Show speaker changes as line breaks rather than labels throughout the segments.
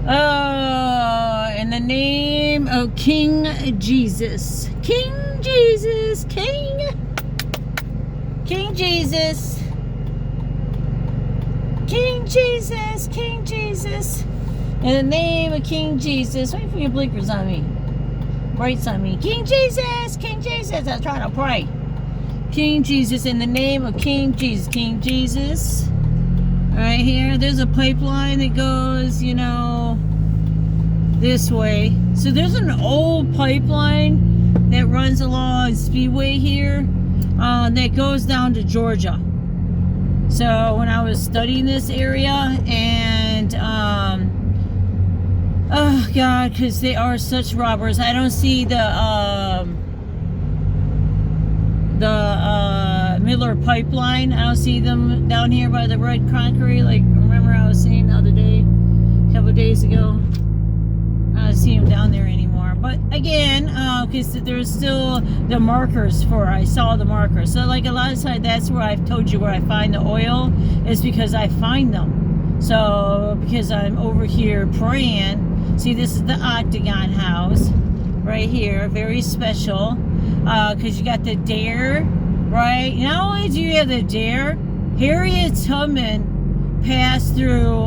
In the name of King Jesus. King Jesus. King Jesus. King Jesus. King Jesus. In the name of King Jesus. Wait for your blinkers on me. Brights on me. King Jesus. King Jesus. I'm trying to pray. King Jesus. In the name of King Jesus. King Jesus. Right here, there's a pipeline that goes, this way. So there's an old pipeline that runs along Speedway here that goes down to Georgia. So when I was studying this area, and oh God, because they are such robbers. I don't see the Miller pipeline. I don't see them down here by the red concrete. Like, remember I was saying the other day, a couple of days ago. I don't see them down there anymore. But again, because there's still the markers I saw the markers. So like a lot of times, that's where I've told you where I find the oil, is because I find them. So because I'm over here praying. See, this is the Octagon house right here. Very special. Because you got the dare, right? Not only do you have the dare, Harriet Tubman passed through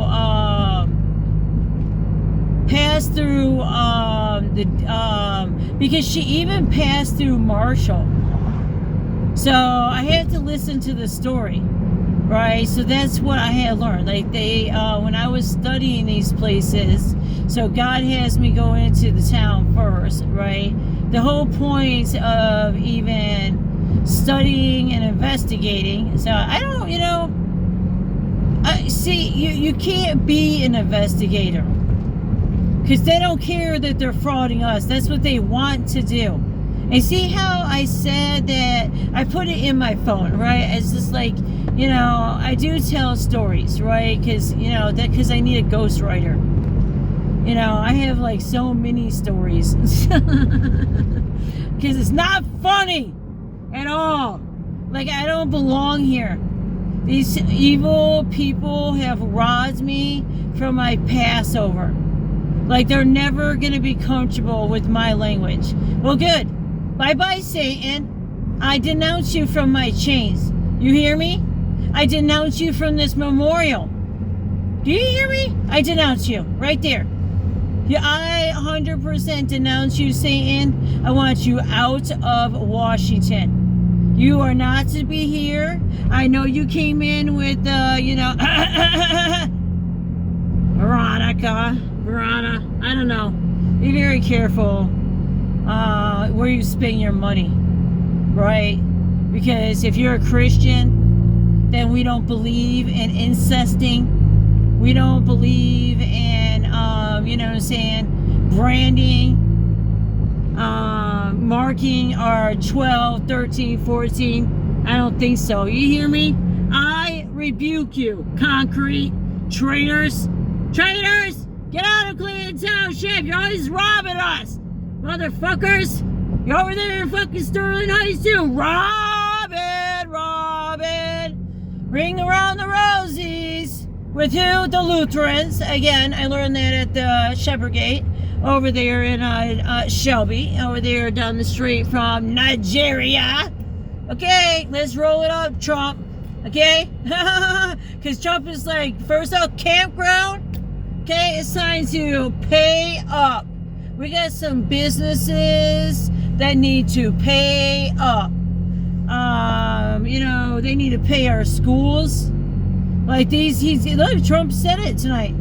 because she even passed through Marshall. So I had to listen to the story, right? So that's what I had learned. Like when I was studying these places, so God has me go into the town first, right? The whole point of even studying and investigating. So I don't, see, you can't be an investigator. Because they don't care that they're frauding us. That's what they want to do. And see how I said that I put it in my phone, right? It's just like, I do tell stories, right? Because, because I need a ghostwriter. I have like so many stories. Because it's not funny at all. Like, I don't belong here. These evil people have robbed me from my Passover. Like, they're never going to be comfortable with my language. Well, good. Bye-bye, Satan. I denounce you from my chains. You hear me? I denounce you from this memorial. Do you hear me? I denounce you. Right there. Yeah, I 100% denounce you, Satan. I want you out of Washington. You are not to be here. I know you came in with, Verona, I don't know. Be very careful where you spend your money, right? Because if you're a Christian, then we don't believe in incesting. We don't believe in, branding, marking our 12, 13, 14. I don't think so. You hear me? I rebuke you, concrete traitors. Traitors! Get out of Clinton Township! You're always robbing us! Motherfuckers! You're over there in fucking Sterling Heights too! Robin! Ring around the rosies! With who? The Lutherans. Again, I learned that at the Shepherd Gate over there in Shelby, over there down the street from Nigeria. Okay, let's roll it up, Trump. Okay? Because Trump is like, first out, campground. Okay, it's time to pay up. We got some businesses that need to pay up. They need to pay our schools. Like look, Trump said it tonight.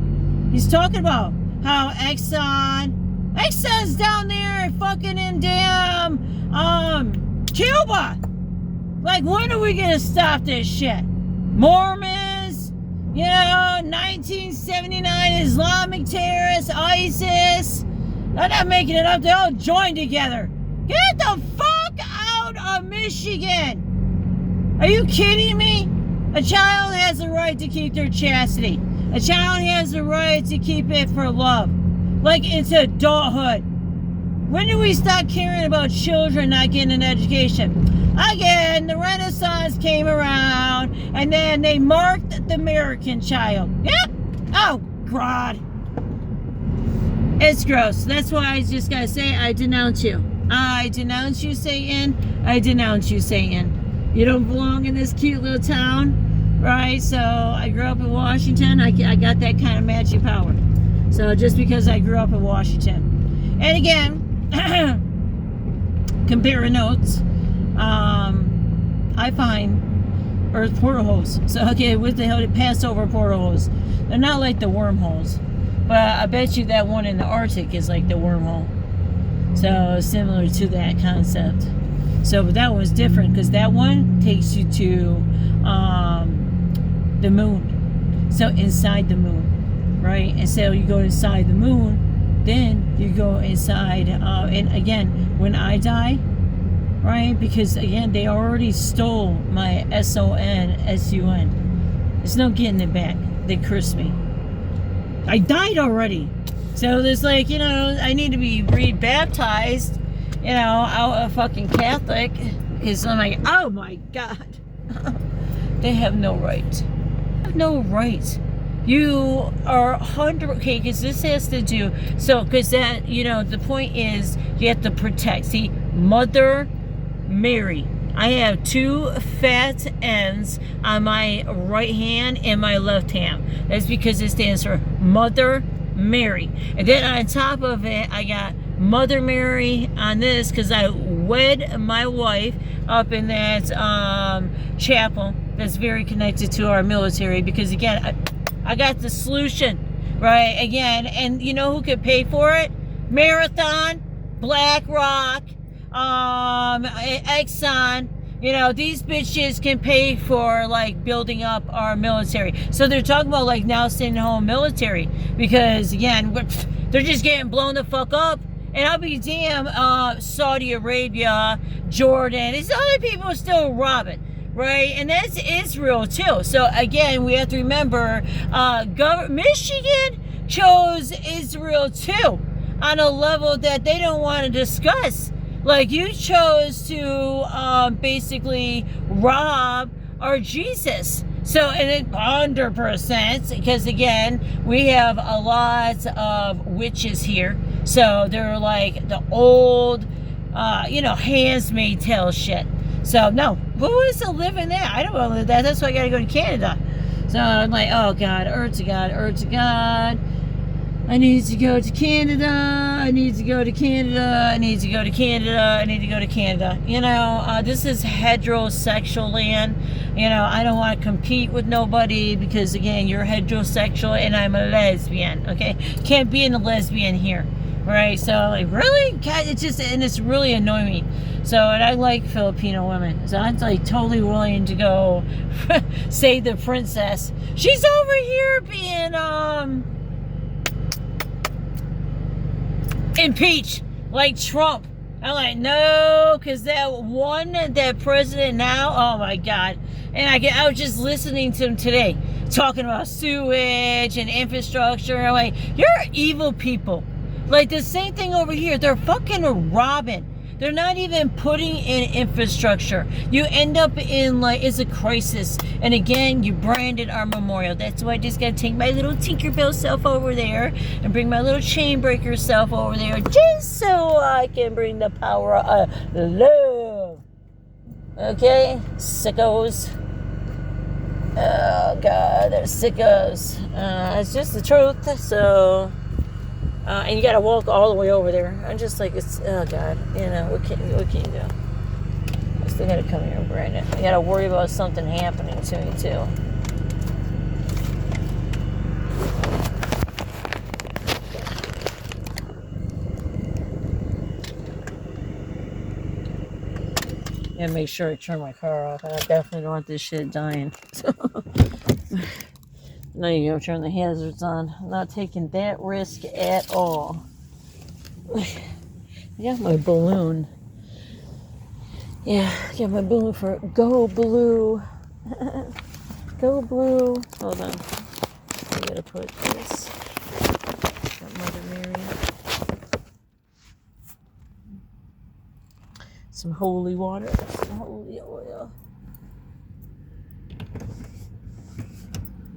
He's talking about how Exxon's down there fucking in damn, Cuba. Like, when are we gonna stop this shit? Mormons, 1979 Islamic terrorists, ISIS. They're not making it up. They all joined together. Get the fuck out of Michigan. Are you kidding me? A child has the right to keep their chastity. A child has the right to keep it for love. Like, it's adulthood. When do we stop caring about children not getting an education? Again, the Renaissance came around, and then they marked the American child. Yep. Oh, God. It's gross. That's why I just gotta say, I denounce you. I denounce you, Satan. I denounce you, Satan. You don't belong in this cute little town, right? So I grew up in Washington. I got that kind of magic power. So just because I grew up in Washington. And again, comparing notes, I find earth portal holes. So okay, what the hell did Passover portal holes? They're not like the wormholes. But I bet you that one in the Arctic is like the wormhole. So similar to that concept. So but that one's different because that one takes you to the moon. So inside the moon, right? And so you go inside the moon, then you go inside. And again, when I die, right? Because again, they already stole my S8N SUN. There's no getting it back. They cursed me. I died already. So there's like, you know, I need to be rebaptized, you know, out of fucking Catholic. Because I'm like, oh my God. They have no right. They have no right. You are 100, okay, because this has to do, so, because that, you know, the point is you have to protect. See, Mother Mary. I have two fat ends on my right hand and my left hand. That's because it stands for Mother Mary. And then on top of it, I got Mother Mary on this because I wed my wife up in that chapel that's very connected to our military. Because again, I got the solution, right? Again, and you know who could pay for it? Marathon, BlackRock, Exxon, you know, these bitches can pay for like building up our military. So they're talking about like now staying home military because again, they're just getting blown the fuck up. And I'll be damn, Saudi Arabia, Jordan, these other people are still robbing, right? And that's Israel too. So again, we have to remember, Michigan chose Israel too on a level that they don't want to discuss. Like you chose to basically rob our Jesus. So, and it 100%, because again, we have a lot of witches here. So they're like the old, you know, Handmaid's Tale shit. So no, who wants to live in that? I don't want to live that. That's why I got to go to Canada. So I'm like, oh God, earth to God, earth to God. I need to go to Canada. I need to go to Canada. I need to go to Canada. I need to go to Canada. You know, this is heterosexual land. You know, I don't want to compete with nobody because, again, you're heterosexual and I'm a lesbian, okay? Can't be in a lesbian here, right? So, like, really? God, it's just, and it's really annoying me. So, and I like Filipino women. So I'm, like, totally willing to go save the princess. She's over here being, impeach like Trump. I'm like, no, because that president now, oh my God. And I was just listening to him today talking about sewage and infrastructure. I'm like, you're evil people. Like the same thing over here. They're fucking robbing. They're not even putting in infrastructure. You end up in like, it's a crisis. And again, you branded our memorial. That's why I just gotta take my little Tinkerbell self over there and bring my little chain breaker self over there just so I can bring the power of love. Okay, sickos. Oh God, they're sickos. It's just the truth, so... and you gotta walk all the way over there. I'm just like, it's, oh God, you know, what can you do? I still gotta come here and brand it. I gotta worry about something happening to me too. And make sure I turn my car off. I definitely don't want this shit dying. So. Now you go turn the hazards on. I'm not taking that risk at all. I got my balloon. Yeah, I got my balloon for Go Blue. Go Blue. Hold on. I gotta put this. Got Mother Mary. Some holy water. Some holy oil.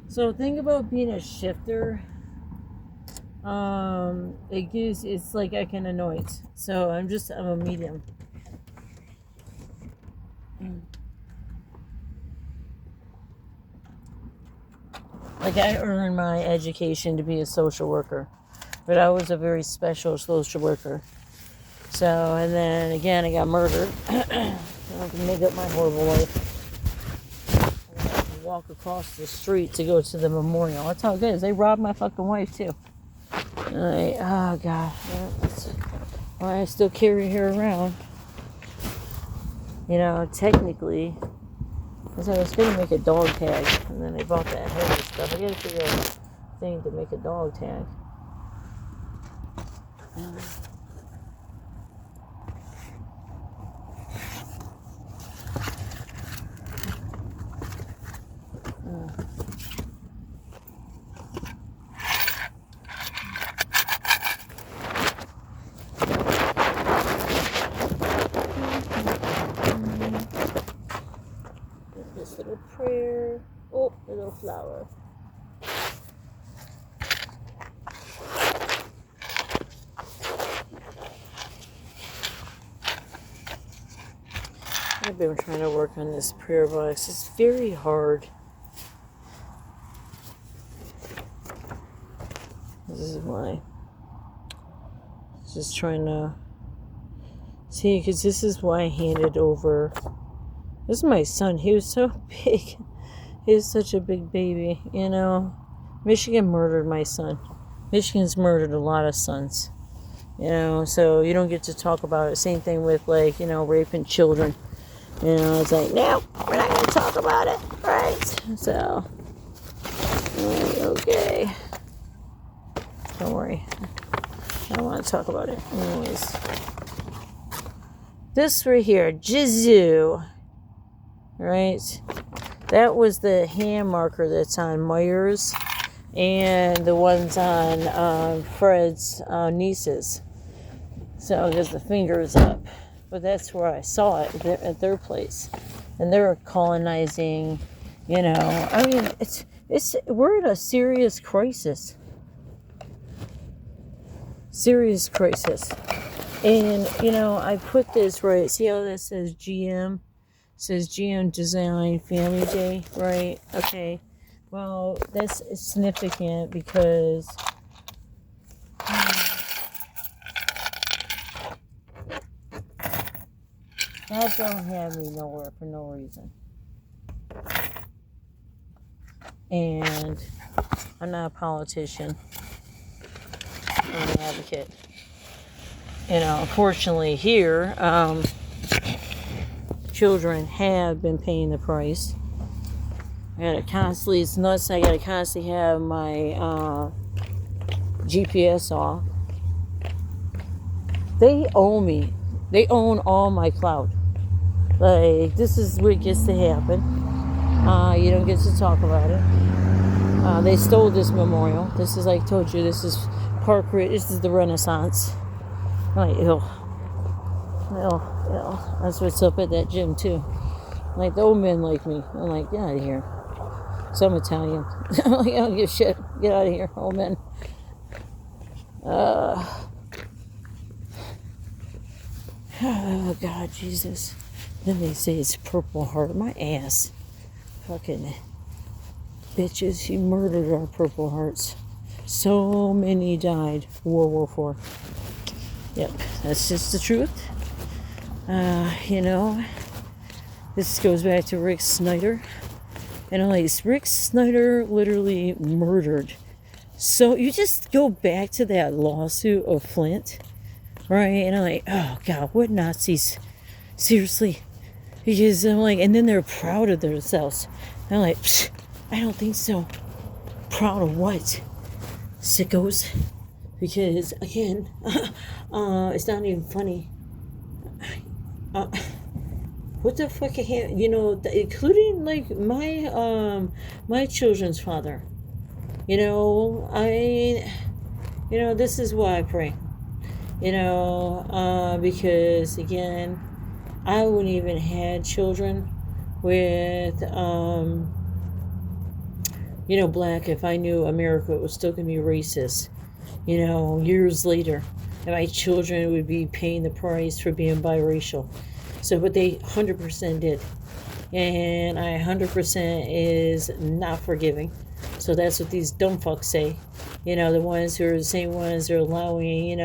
So think about being a shifter. it's like I can annoy it. So I'm a medium. Like, I earned my education to be a social worker, but I was a very special social worker. So, and then again, I got murdered. I can make up my horrible life. I had to walk across the street to go to the memorial. That's how it is. They robbed my fucking wife too. And oh God, that's why I still carry her around. You know, technically, because I was going to make a dog tag, and then they bought that heavy stuff. I got to figure out a thing to make a dog tag. This little prayer. Oh, a little flower. I've been trying to work on this prayer box. It's very hard. This is why. Just trying to see, because this is why I handed over. This is my son. He was so big. He was such a big baby, you know. Michigan murdered my son. Michigan's murdered a lot of sons, you know, so you don't get to talk about it. Same thing with, like, you know, raping children. You know, it's like, no, we're not going to talk about it, right? So, okay. Don't worry. I don't want to talk about it. Anyways. This right here, Jizu, right? That was the hand marker that's on Myers and the ones on Fred's nieces. So, because the finger is up. But that's where I saw it, at their place. And they're colonizing, you know. I mean, we're in a serious crisis. Serious crisis. And, you know, I put this right. See how that says GM? It says GM Design Family Day, right? Okay. Well, that's significant because God don't have me nowhere for no reason. And I'm not a politician. I'm an advocate. You know, unfortunately here, children have been paying the price. I gotta constantly, it's nuts, I gotta constantly have my GPS off. They own me. They own all my cloud. Like, this is what gets to happen. You don't get to talk about it. They stole this memorial. This is, like I told you, this is Park Ridge. This is the Renaissance. I'm like, ew. That's what's up at that gym, too. Like, the old men like me. I'm like, get out of here. So I'm Italian. I'm like, I don't give a shit. Get out of here, old men. Oh, God, Jesus. Then they say it's Purple Heart. My ass. Fucking bitches. You murdered our Purple Hearts. So many died. World War IV. Yep, that's just the truth. You know, this goes back to Rick Snyder. And I'm like, Rick Snyder literally murdered. So you just go back to that lawsuit of Flint, right? And I'm like, oh God, what Nazis? Seriously. Because I'm like, and then they're proud of themselves. And I'm like, I don't think so. Proud of what? Sickos. Because, again, it's not even funny. What the fuck, you know, including, like, my children's father. You know, you know, this is why I pray. You know, because, again, I wouldn't even had children with, you know, black if I knew America was still going to be racist. years later. And my children would be paying the price for being biracial. So, but they 100% did. And I 100% is not forgiving. So that's what these dumb fucks say. The ones who are the same ones that are allowing,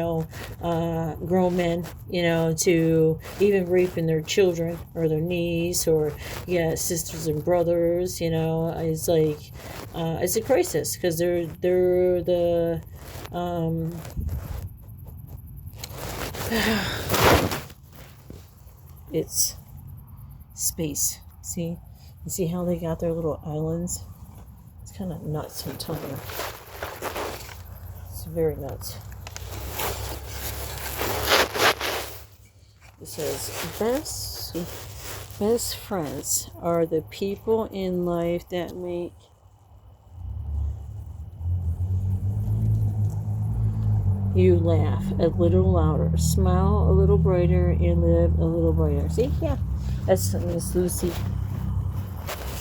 grown men, to even raping their children or their niece or, sisters and brothers, it's like, it's a crisis because they're the, it's space. See? You see how they got their little islands? It's kind of nuts, I'm telling you. It's very nuts. It says, best friends are the people in life that make you laugh a little louder, smile a little brighter, and live a little brighter. See? Yeah. That's Miss Lucy.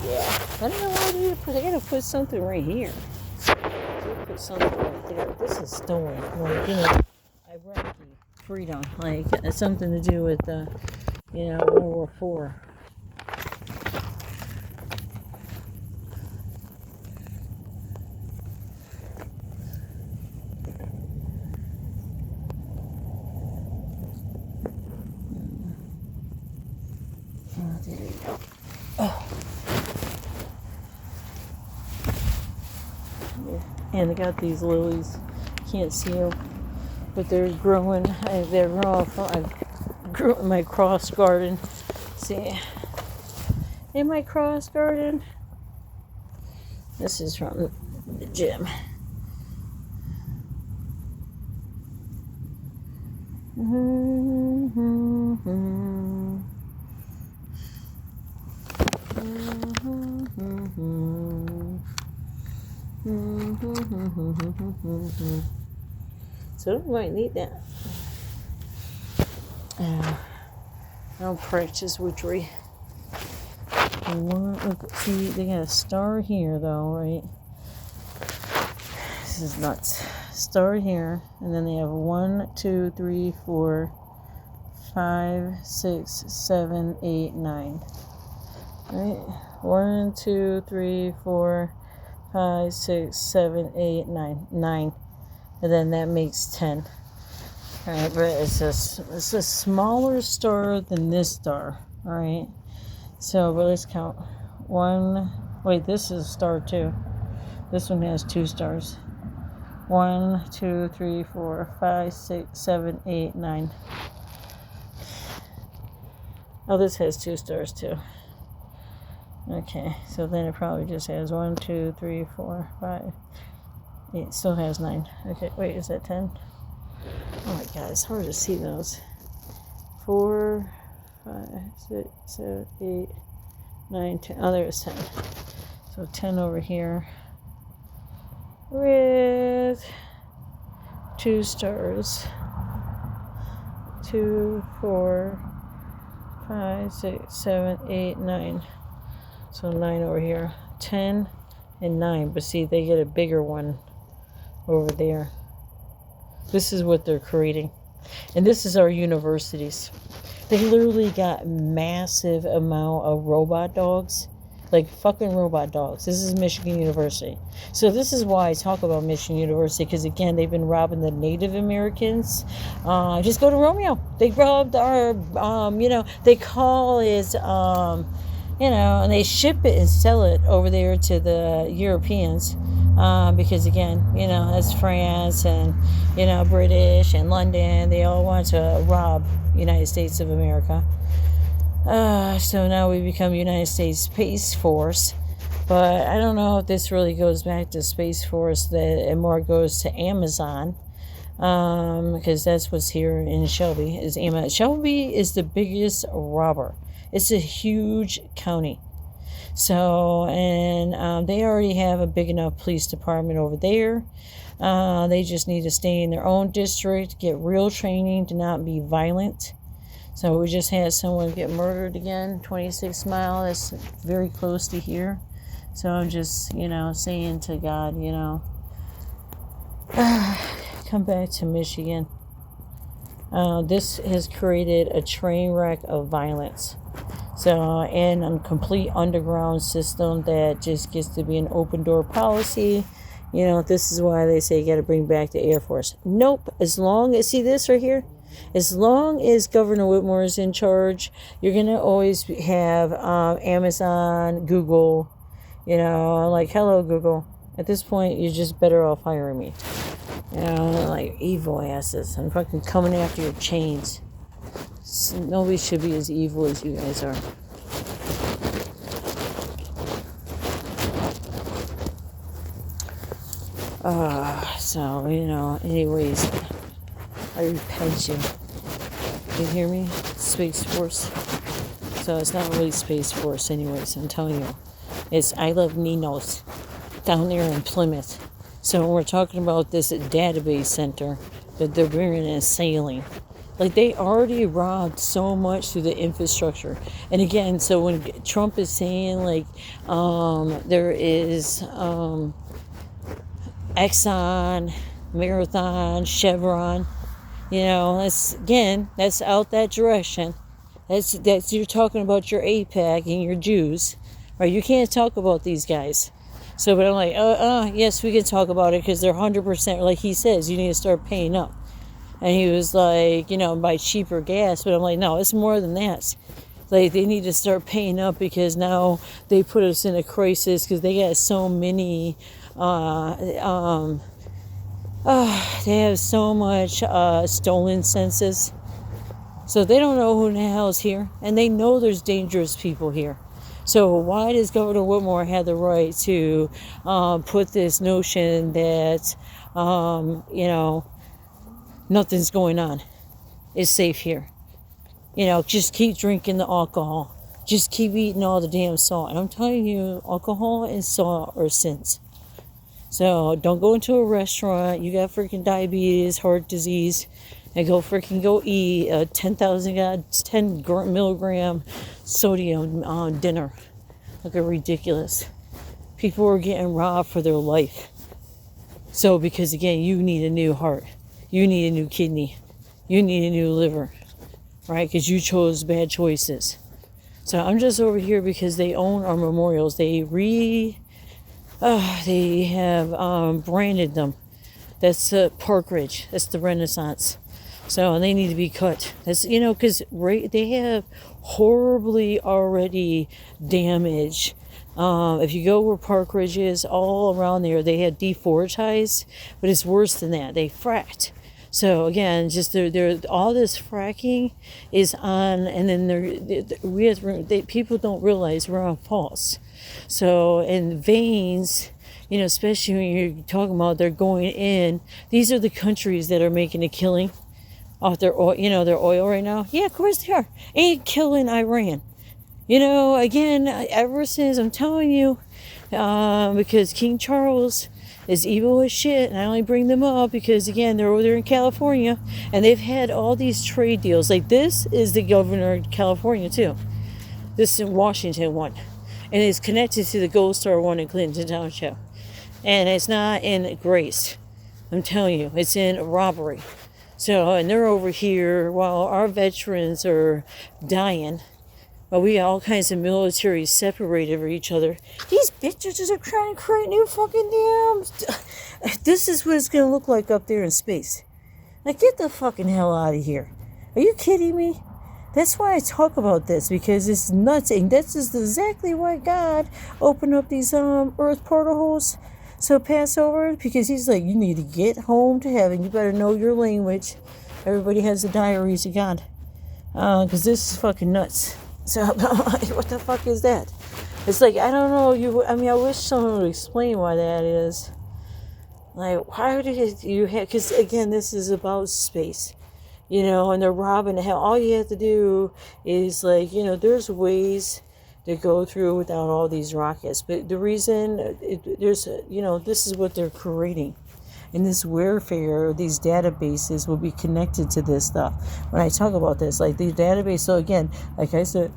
Yeah. I don't know why I gotta put something right here. Put something right there. This is stolen. Iraqi freedom. It's something to do with, World War IV. Oh, there you go. Oh. And I got these lilies. Can't see them, but they're growing. They're growing. I grew in my cross garden. See, in my cross garden. This is from the gym. So I might need that. I don't practice witchery. See, they got a star here though, right? This is nuts. Star here, and then they have 1, 2, 3, 4, 5, 6, 7, 8, 9. Right? 1, 2, 3, 4, 5, 6, 7, 8, 9. 9. And then that makes 10. Alright, but it's a smaller star than this star. Alright. So, but let's count. 1. Wait, this is star 2. This one has 2 stars. 1, 2, 3, 4, 5, 6, 7, 8, 9. Oh, this has 2 stars too. Okay, so then it probably just has 1, 2, 3, 4, 5. It still has 9. Okay, wait, is that 10? Oh my god, it's hard to see those. 4, 5, 6, 7, 8, 9, 10. Oh, there's 10. So 10 over here. With 2 stars. 2, 4, 5, 6, 7, 8, 9. So 9 over here. 10 and 9. But see, they get a bigger one over there. This is what they're creating. And this is our universities. They literally got massive amount of robot dogs. Like fucking robot dogs. This is Michigan University. So this is why I talk about Michigan University, because again, they've been robbing the Native Americans. Just go to Romeo. They robbed our, they call it, and they ship it and sell it over there to the Europeans. Because again, that's France and, British and London. They all want to rob United States of America. So now we become United States Space Force. But I don't know if this really goes back to Space Force, that it more goes to Amazon. Because that's what's here in Shelby, is Amazon. Shelby is the biggest robber. It's a huge county. So, and they already have a big enough police department over there. They just need to stay in their own district, get real training to not be violent. So we just had someone get murdered again, 26 Mile. That's very close to here. So I'm just, saying to God, come back to Michigan. This has created a train wreck of violence. So, and a complete underground system that just gets to be an open door policy. You know, this is why they say you got to bring back the Air Force. Nope. As long as, see this right here? As long as Governor Whitmore is in charge, you're going to always have Amazon, Google, you know, like, hello, Google. At this point, you're just better off hiring me. You know, like, evil asses. I'm fucking coming after your chains. Nobody should be as evil as you guys are. So, you know, anyways, I repent you. You hear me? Space Force. So it's not really Space Force anyways, I'm telling you. It's I Love Ninos down there in Plymouth. So when we're talking about this database center that they're bringing in sailing, like they already robbed so much through the infrastructure. And again, so when Trump is saying like there is Exxon, Marathon, Chevron, you know, that's out that direction. That's you're talking about your AIPAC and your Jews, right? You can't talk about these guys. So, but I'm like, yes, we can talk about it because they're 100%, like he says, you need to start paying up. And he was like, you know, buy cheaper gas. But I'm like, no, it's more than that. Like, they need to start paying up because now they put us in a crisis because they got so many, they have so much stolen census. So they don't know who the hell's here. And they know there's dangerous people here. So why does Governor Whitmore have the right to put this notion that, you know, nothing's going on? It's safe here. You know, just keep drinking the alcohol. Just keep eating all the damn salt. And I'm telling you, alcohol and salt are sins. So don't go into a restaurant. You got freaking diabetes, heart disease, and go eat a 10 milligram sodium dinner. Look at ridiculous. People are getting robbed for their life. So because again, you need a new heart. You need a new kidney. You need a new liver. Right? Because you chose bad choices. So I'm just over here because they own our memorials. They have branded them. That's Park Ridge. That's the Renaissance. So, and they need to be cut. That's, you know, because they have horribly already damaged. If you go where Park Ridge is, all around there, they had deforestized, but it's worse than that. They fracked. So again, just they're all this fracking is on, and then people don't realize we're on faults. So in veins, you know, especially when you're talking about they're going in, these are the countries that are making a killing off their oil, you know, their oil right now. Yeah, of course they are. Ain't killing Iran. You know, again, ever since, I'm telling you, because King Charles is evil as shit, and I only bring them up because, again, they're over there in California, and they've had all these trade deals. Like, this is the governor of California, too. This is Washington one. And it's connected to the Gold Star one in Clinton Township. And it's not in Grace. I'm telling you, it's in robbery. So, and they're over here while our veterans are dying. But we got all kinds of military separated from each other. These bitches are trying to create new fucking dams. This is what it's going to look like up there in space. Now get the fucking hell out of here. Are you kidding me? That's why I talk about this, because it's nuts. And this is exactly why God opened up these earth portals. So Passover, because he's like, you need to get home to heaven. You better know your language. Everybody has the diaries of God. Because this is fucking nuts. So, what the fuck is that? It's like, I don't know. I wish someone would explain why that is. Like, why did you have... Because, again, this is about space. You know, and they're robbing the hell. All you have to do is, like, you know, there's ways to go through without all these rockets. But the reason, this is what they're creating. And this warfare, these databases will be connected to this stuff. When I talk about this, like these databases, so again, like I said,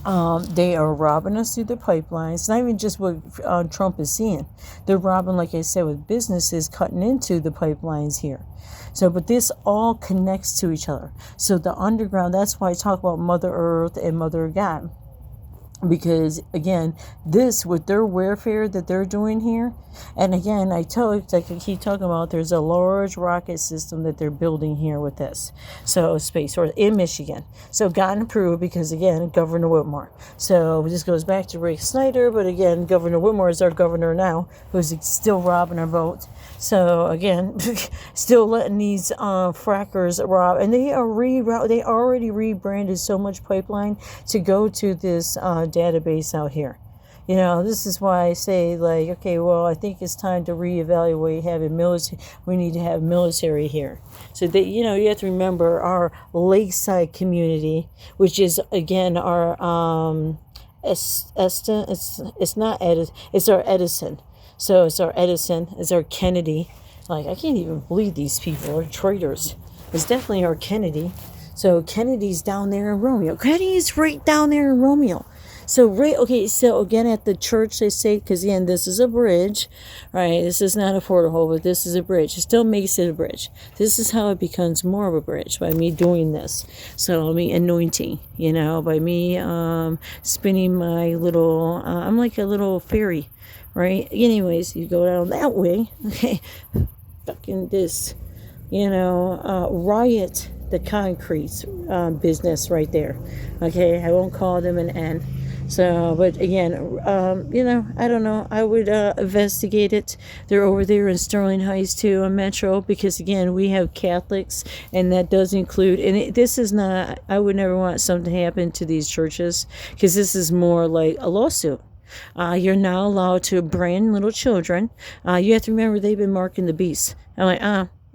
They are robbing us through the pipelines. It's not even just what Trump is seeing. They're robbing, like I said, with businesses cutting into the pipelines here. So, but this all connects to each other. So the underground, that's why I talk about Mother Earth and Mother God. Because again, this with their warfare that they're doing here, and again, like I keep talking about, there's a large rocket system that they're building here with this. So space, or in Michigan. So gotten approved because again, Governor Whitmore. So this goes back to Rick Snyder, but again, Governor Whitmore is our governor now, who's still robbing our vote. So again, still letting these frackers rob, and they already rebranded so much pipeline to go to this database out here. You know, this is why I say, like, okay, well, I think it's time to reevaluate having military. We need to have military here. So that, you know, you have to remember our lakeside community, which is again our it's not Edison, it's our Edison. So it's our Edison, it's our Kennedy. Like, I can't even believe these people are traitors. It's definitely our Kennedy. So Kennedy's down there in Romeo. Kennedy's right down there in Romeo. So so again at the church they say, because again, this is a bridge, right? This is not a portal, but this is a bridge. It still makes it a bridge. This is how it becomes more of a bridge, by me doing this. So me anointing, you know, by me spinning my little, I'm like a little fairy. Right? Anyways, you go down that way, okay, fucking this, you know, riot the concrete business right there, okay? I won't call them an N. So, but again, you know, I don't know. I would investigate it. They're over there in Sterling Heights too, on Metro, because again, we have Catholics, and that does include. And this is not. I would never want something to happen to these churches, because this is more like a lawsuit. You're now allowed to brand little children. You have to remember they've been marking the beast. I'm like,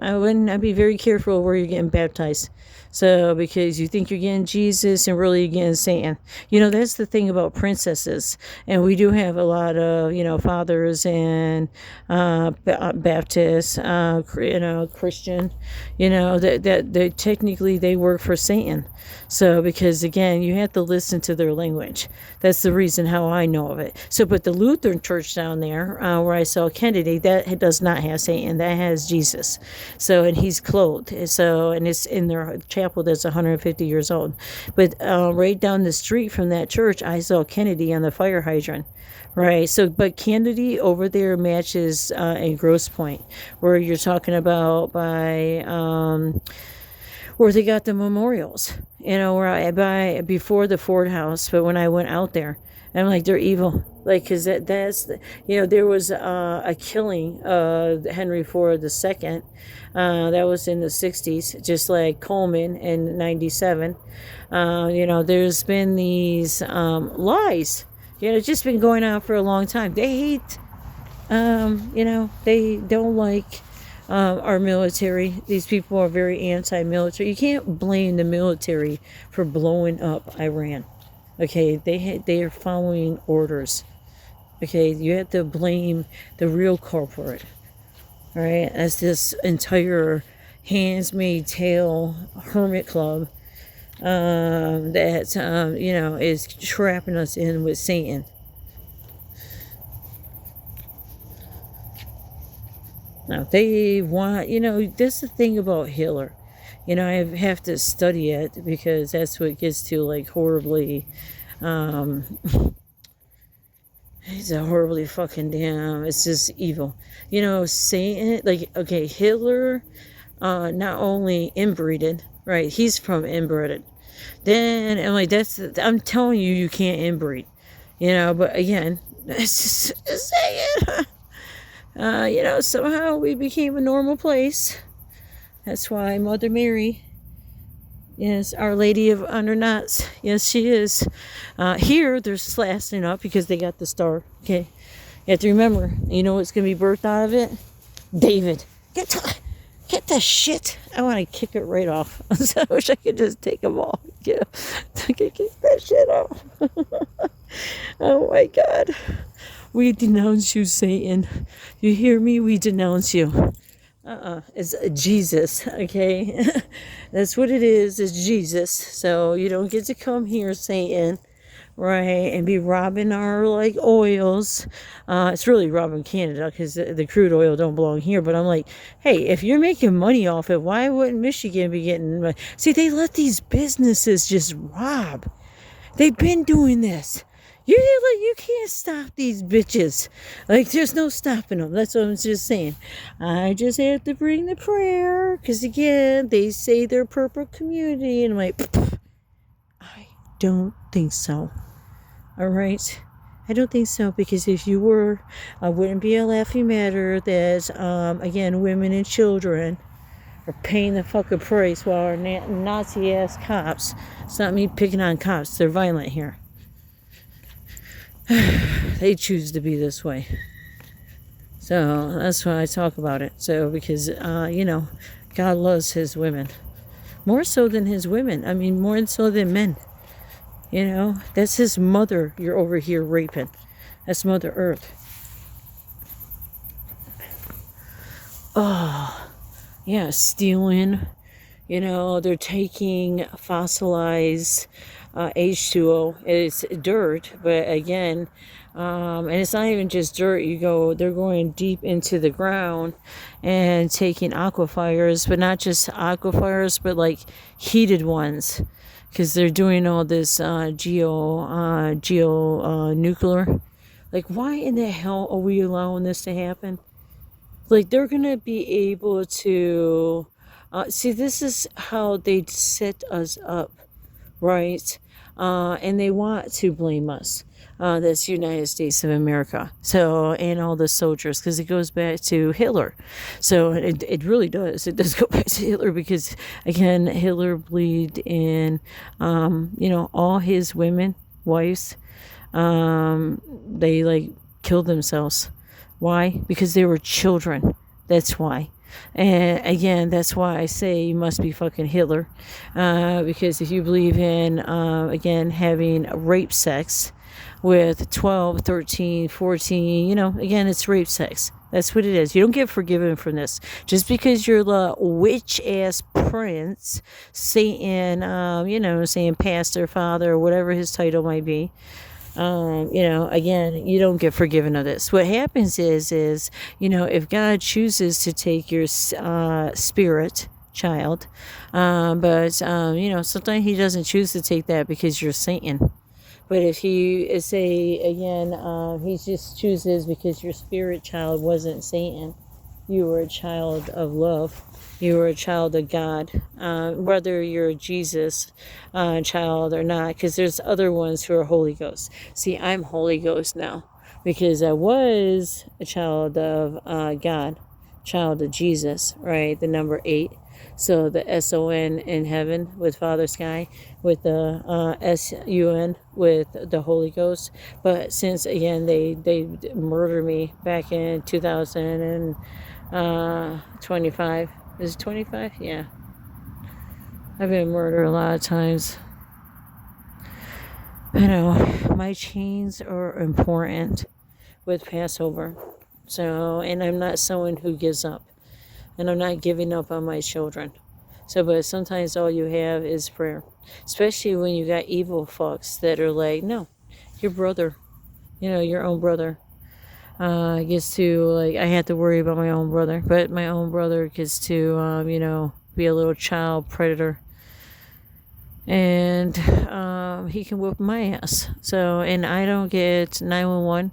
I'd be very careful where you're getting baptized. So, because you think you're getting Jesus and really you're getting Satan. You know, that's the thing about princesses. And we do have a lot of, you know, fathers and Baptists, you know, Christian, you know, that they technically they work for Satan. So, because again, you have to listen to their language. That's the reason how I know of it. So, but the Lutheran church down there, where I saw Kennedy, that does not have Satan. That has Jesus. So, and he's clothed. So, and it's in their chapel that's 150 years old. But right down the street from that church, I saw Kennedy on the fire hydrant. Right. So, but Kennedy over there matches in Grosse Pointe, where you're talking about by where they got the memorials. You know, where I by before the Ford House, but when I went out there, I'm like, they're evil. Like, because that's, you know, there was a killing of Henry Ford II. That was in the 60s, just like Coleman in 97. You know, there's been these lies. You know, it's just been going on for a long time. They hate, you know, they don't like our military. These people are very anti-military. You can't blame the military for blowing up Iran. Okay, they are following orders. Okay, you have to blame the real culprit. All right, as this entire Handmaid's Tale hermit club that you know, is trapping us in with Satan. Now they want, you know, that's the thing about Hitler. You know, I have to study it because that's what gets to like horribly, it's a horribly fucking damn, it's just evil. You know, Satan, like, okay, Hitler, not only inbreeded, right, he's from inbreeded. Then, I'm like, I'm telling you, you can't inbreed. You know, but again, it's just saying, you know, somehow we became a normal place. That's why Mother Mary, yes, Our Lady of Under Knots, yes, she is. Here, they're slasting up because they got the star, okay? You have to remember, you know what's going to be birthed out of it? David. Get the shit. I want to kick it right off. So I wish I could just take them all. Yeah, I could kick that shit off. Oh my God. We denounce you, Satan. You hear me? We denounce you. It's Jesus, okay? That's what it is, it's Jesus. So you don't get to come here, Satan. right, and be robbing our like oils. It's really robbing Canada because the crude oil don't belong here. But I'm like, hey, if you're making money off it, why wouldn't Michigan be getting money? See, they let these businesses just rob. They've been doing this. You can't stop these bitches. Like, there's no stopping them. That's what I'm just saying. I just have to bring the prayer. Because, again, they say they're purple community. And I'm like, I don't think so. All right? I don't think so. Because if you were, I wouldn't be a laughing matter that, again, women and children are paying the fucking price while our Nazi-ass cops, it's not me picking on cops, they're violent here. They choose to be this way. So that's why I talk about it. So because, God loves his women. More so than his women. I mean, more so than men. That's his mother you're over here raping. That's Mother Earth. Oh. Yeah, stealing, they're taking fossilized H2O. It's dirt, but again, and it's not even just dirt. They're going deep into the ground and taking aquifers, but not just aquifers, but like heated ones, because they're doing all this nuclear. Like, why in the hell are we allowing this to happen? Like, they're going to be able to... see, this is how they set us up, right? And they want to blame us. That's United States of America. So, and all the soldiers, because it goes back to Hitler. So, it really does. It does go back to Hitler because, again, Hitler believed in, all his wives, they, killed themselves. Why? Because they were children. That's why. And again, that's why I say you must be fucking Hitler. Because if you believe in, again, having rape sex with 12, 13, 14, again, it's rape sex. That's what it is. You don't get forgiven from this. Just because you're the witch-ass prince, Satan, saying pastor, father, or whatever his title might be. Again, you don't get forgiven of this. What happens is, if God chooses to take your spirit child, but sometimes he doesn't choose to take that because you're Satan. But if he he just chooses because your spirit child wasn't Satan, you were a child of love. You were a child of God, whether you're a Jesus child or not, because there's other ones who are Holy Ghost. See, I'm Holy Ghost now because I was a child of God, child of Jesus, right? The number 8. So the S8N in heaven with Father Sky, with the S8N with the Holy Ghost. But since, again, they murdered me back in 2025. Is it 25? Yeah. I've been murdered a lot of times. My chains are important with Passover. So, and I'm not someone who gives up. And I'm not giving up on my children. So, but sometimes all you have is prayer. Especially when you got evil fucks that are like, no, your brother, your own brother. Gets to, I have to worry about my own brother, but my own brother gets to, be a little child predator. And he can whoop my ass. So, and I don't get 911.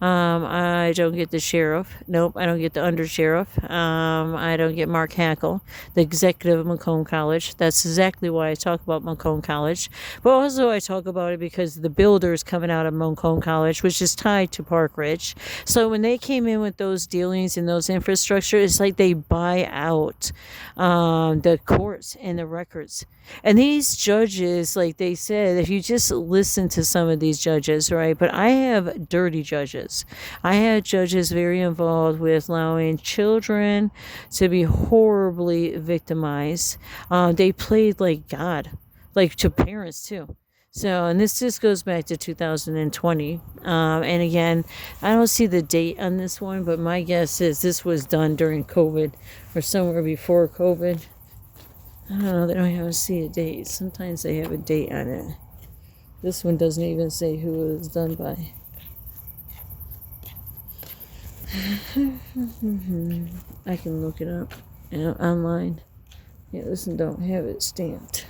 I don't get the sheriff. Nope, I don't get the undersheriff. I don't get Mark Hackle, the executive of Macomb College. That's exactly why I talk about Macomb College. But also I talk about it because the builders coming out of Macomb College, which is tied to Park Ridge. So when they came in with those dealings and those infrastructure, it's like they buy out the courts and the records. And these judges, like they said, if you just listen to some of these judges, right? But I have dirty judges. I had judges very involved with allowing children to be horribly victimized. They played like God, like to parents too. So, and this just goes back to 2020. And again, I don't see the date on this one, but my guess is this was done during COVID or somewhere before COVID. I don't know, they don't have to see a date. Sometimes they have a date on it. This one doesn't even say who it was done by. I can look it up online. Yeah, this one don't have it stamped.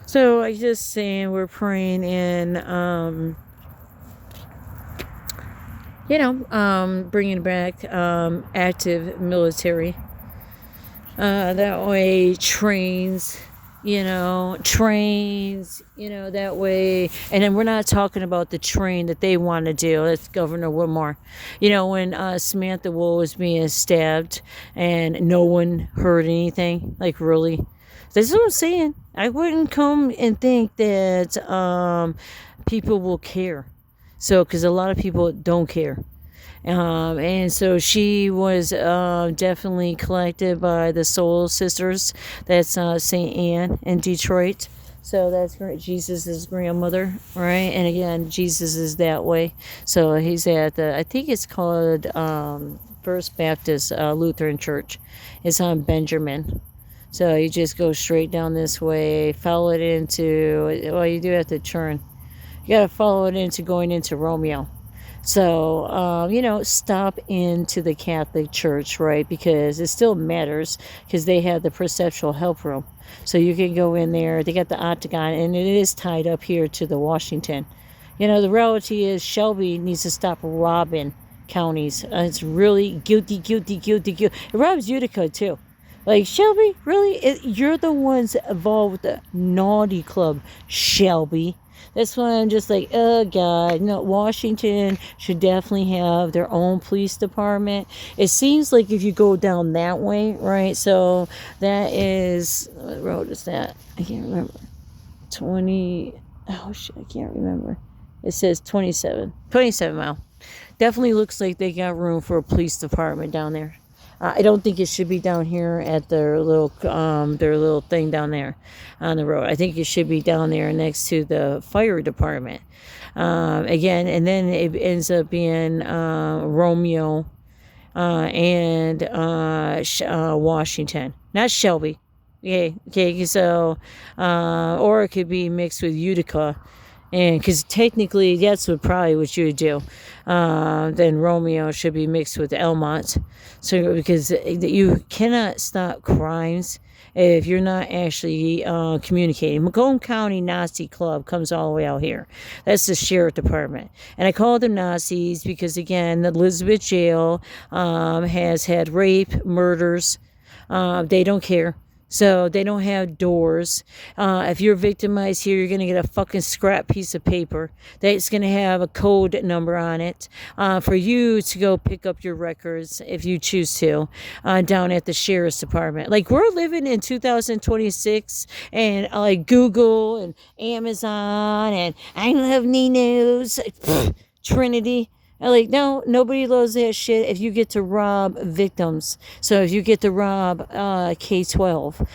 So I just saying we're praying in, bringing back active military. That way trains, that way. And then we're not talking about the train that they want to do. That's Governor Whitmore. When Samantha Wool was being stabbed and no one heard anything, like really. That's what I'm saying. I wouldn't come and think that people will care. So, because a lot of people don't care. And so she was definitely collected by the Soul Sisters. That's St. Anne in Detroit. So that's Jesus' grandmother, right? And again, Jesus is that way. So he's at I think it's called First Baptist Lutheran Church. It's on Benjamin. So you just go straight down this way, follow it into, you do have to turn. You got to follow it into going into Romeo. So, stop into the Catholic Church, right? Because it still matters because they have the perceptual help room. So you can go in there. They got the octagon, and it is tied up here to the Washington. The reality is Shelby needs to stop robbing counties. It's really guilty. It robs Utica, too. Like, Shelby, really? You're the ones involved with the naughty club, Shelby. That's why I'm just like, oh, God. Washington should definitely have their own police department. It seems like if you go down that way, right? So that is, what road is that? I can't remember. I can't remember. It says 27 mile. Definitely looks like they got room for a police department down there. I don't think it should be down here at their little thing down there on the road. I think it should be down there next to the fire department. Again, and then it ends up being Romeo and Washington, not Shelby. Yeah, okay. So, or it could be mixed with Utica. And because technically that's what you would do. Then Romeo should be mixed with Elmont. So because you cannot stop crimes if you're not actually communicating. Macomb County Nazi Club comes all the way out here. That's the sheriff department. And I call them Nazis because, again, the Elizabeth Jail has had rape, murders. They don't care. So they don't have doors. If you're victimized here, you're going to get a fucking scrap piece of paper that's going to have a code number on it for you to go pick up your records if you choose to down at the sheriff's department. Like, we're living in 2026 and like Google and Amazon and I love Nino's, Trinity. Like, no, nobody loves that shit if you get to rob victims. So if you get to rob K-12,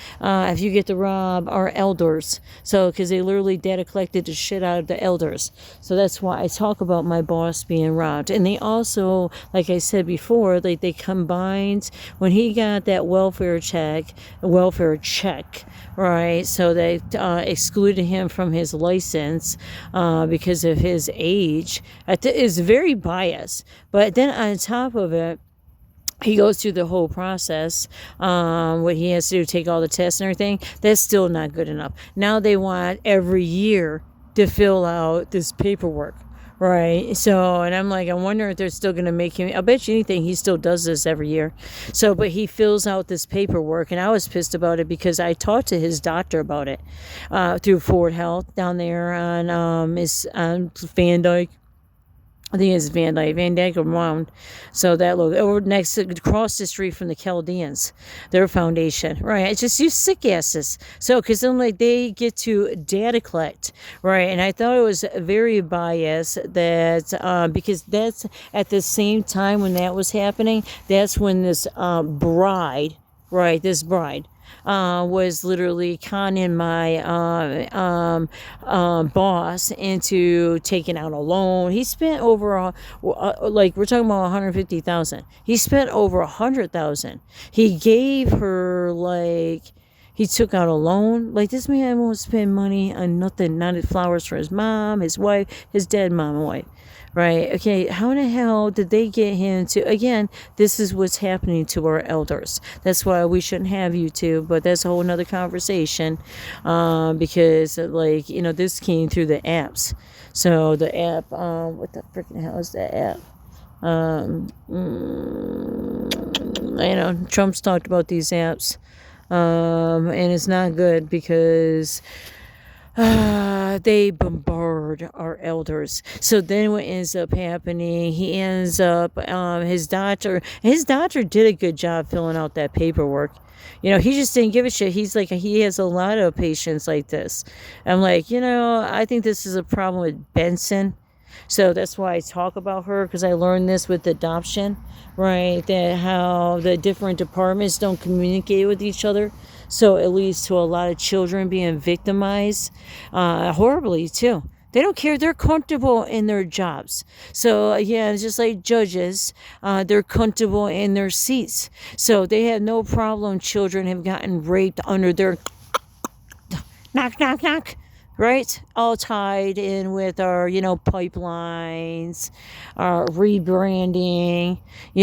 if you get to rob our elders. So, because they literally data collected the shit out of the elders. So that's why I talk about my boss being robbed. And they also, like I said before, like they combined, when he got that welfare check, right? So they excluded him from his license because of his age. It's very biased. But then on top of it, he goes through the whole process, what he has to do, take all the tests and everything. That's still not good enough. Now they want every year to fill out this paperwork. Right. So, and I'm like, I wonder if they're still going to make him, I'll bet you anything he still does this every year. So, but he fills out this paperwork, and I was pissed about it because I talked to his doctor about it through Ford Health down there on Van Dyke. I think it's Van Dyke Mound. So that over next, across the street from the Chaldeans, their foundation, right? It's just you sick asses. So, because then like they get to data collect, right? And I thought it was very biased that because that's at the same time when that was happening, that's when this bride, right? This bride. Was literally conning my boss into taking out a loan. He spent over like we're talking about $150,000. He spent over $100,000. He gave her like He took out a loan. Like, this man won't spend money on nothing, not flowers for his mom, his wife, his dead mom and wife. Right? Okay, how in the hell did they get him to, again, this is what's happening to our elders. That's why we shouldn't have YouTube, but that's a whole nother conversation, because, like, this came through the apps. So the app, what the freaking hell is that app? Trump's talked about these apps, and it's not good because they bombard our elders. So then what ends up happening, he ends up, his doctor did a good job filling out that paperwork. He just didn't give a shit. He's like, he has a lot of patients like this. I'm like, I think this is a problem with Benson. So that's why I talk about her, because I learned this with adoption, right? That how the different departments don't communicate with each other. So it leads to a lot of children being victimized, horribly too. They don't care. They're comfortable in their jobs. So yeah, it's just like judges. They're comfortable in their seats. So they have no problem. Children have gotten raped under their knock, knock, knock. Right? All tied in with our, pipelines, our rebranding,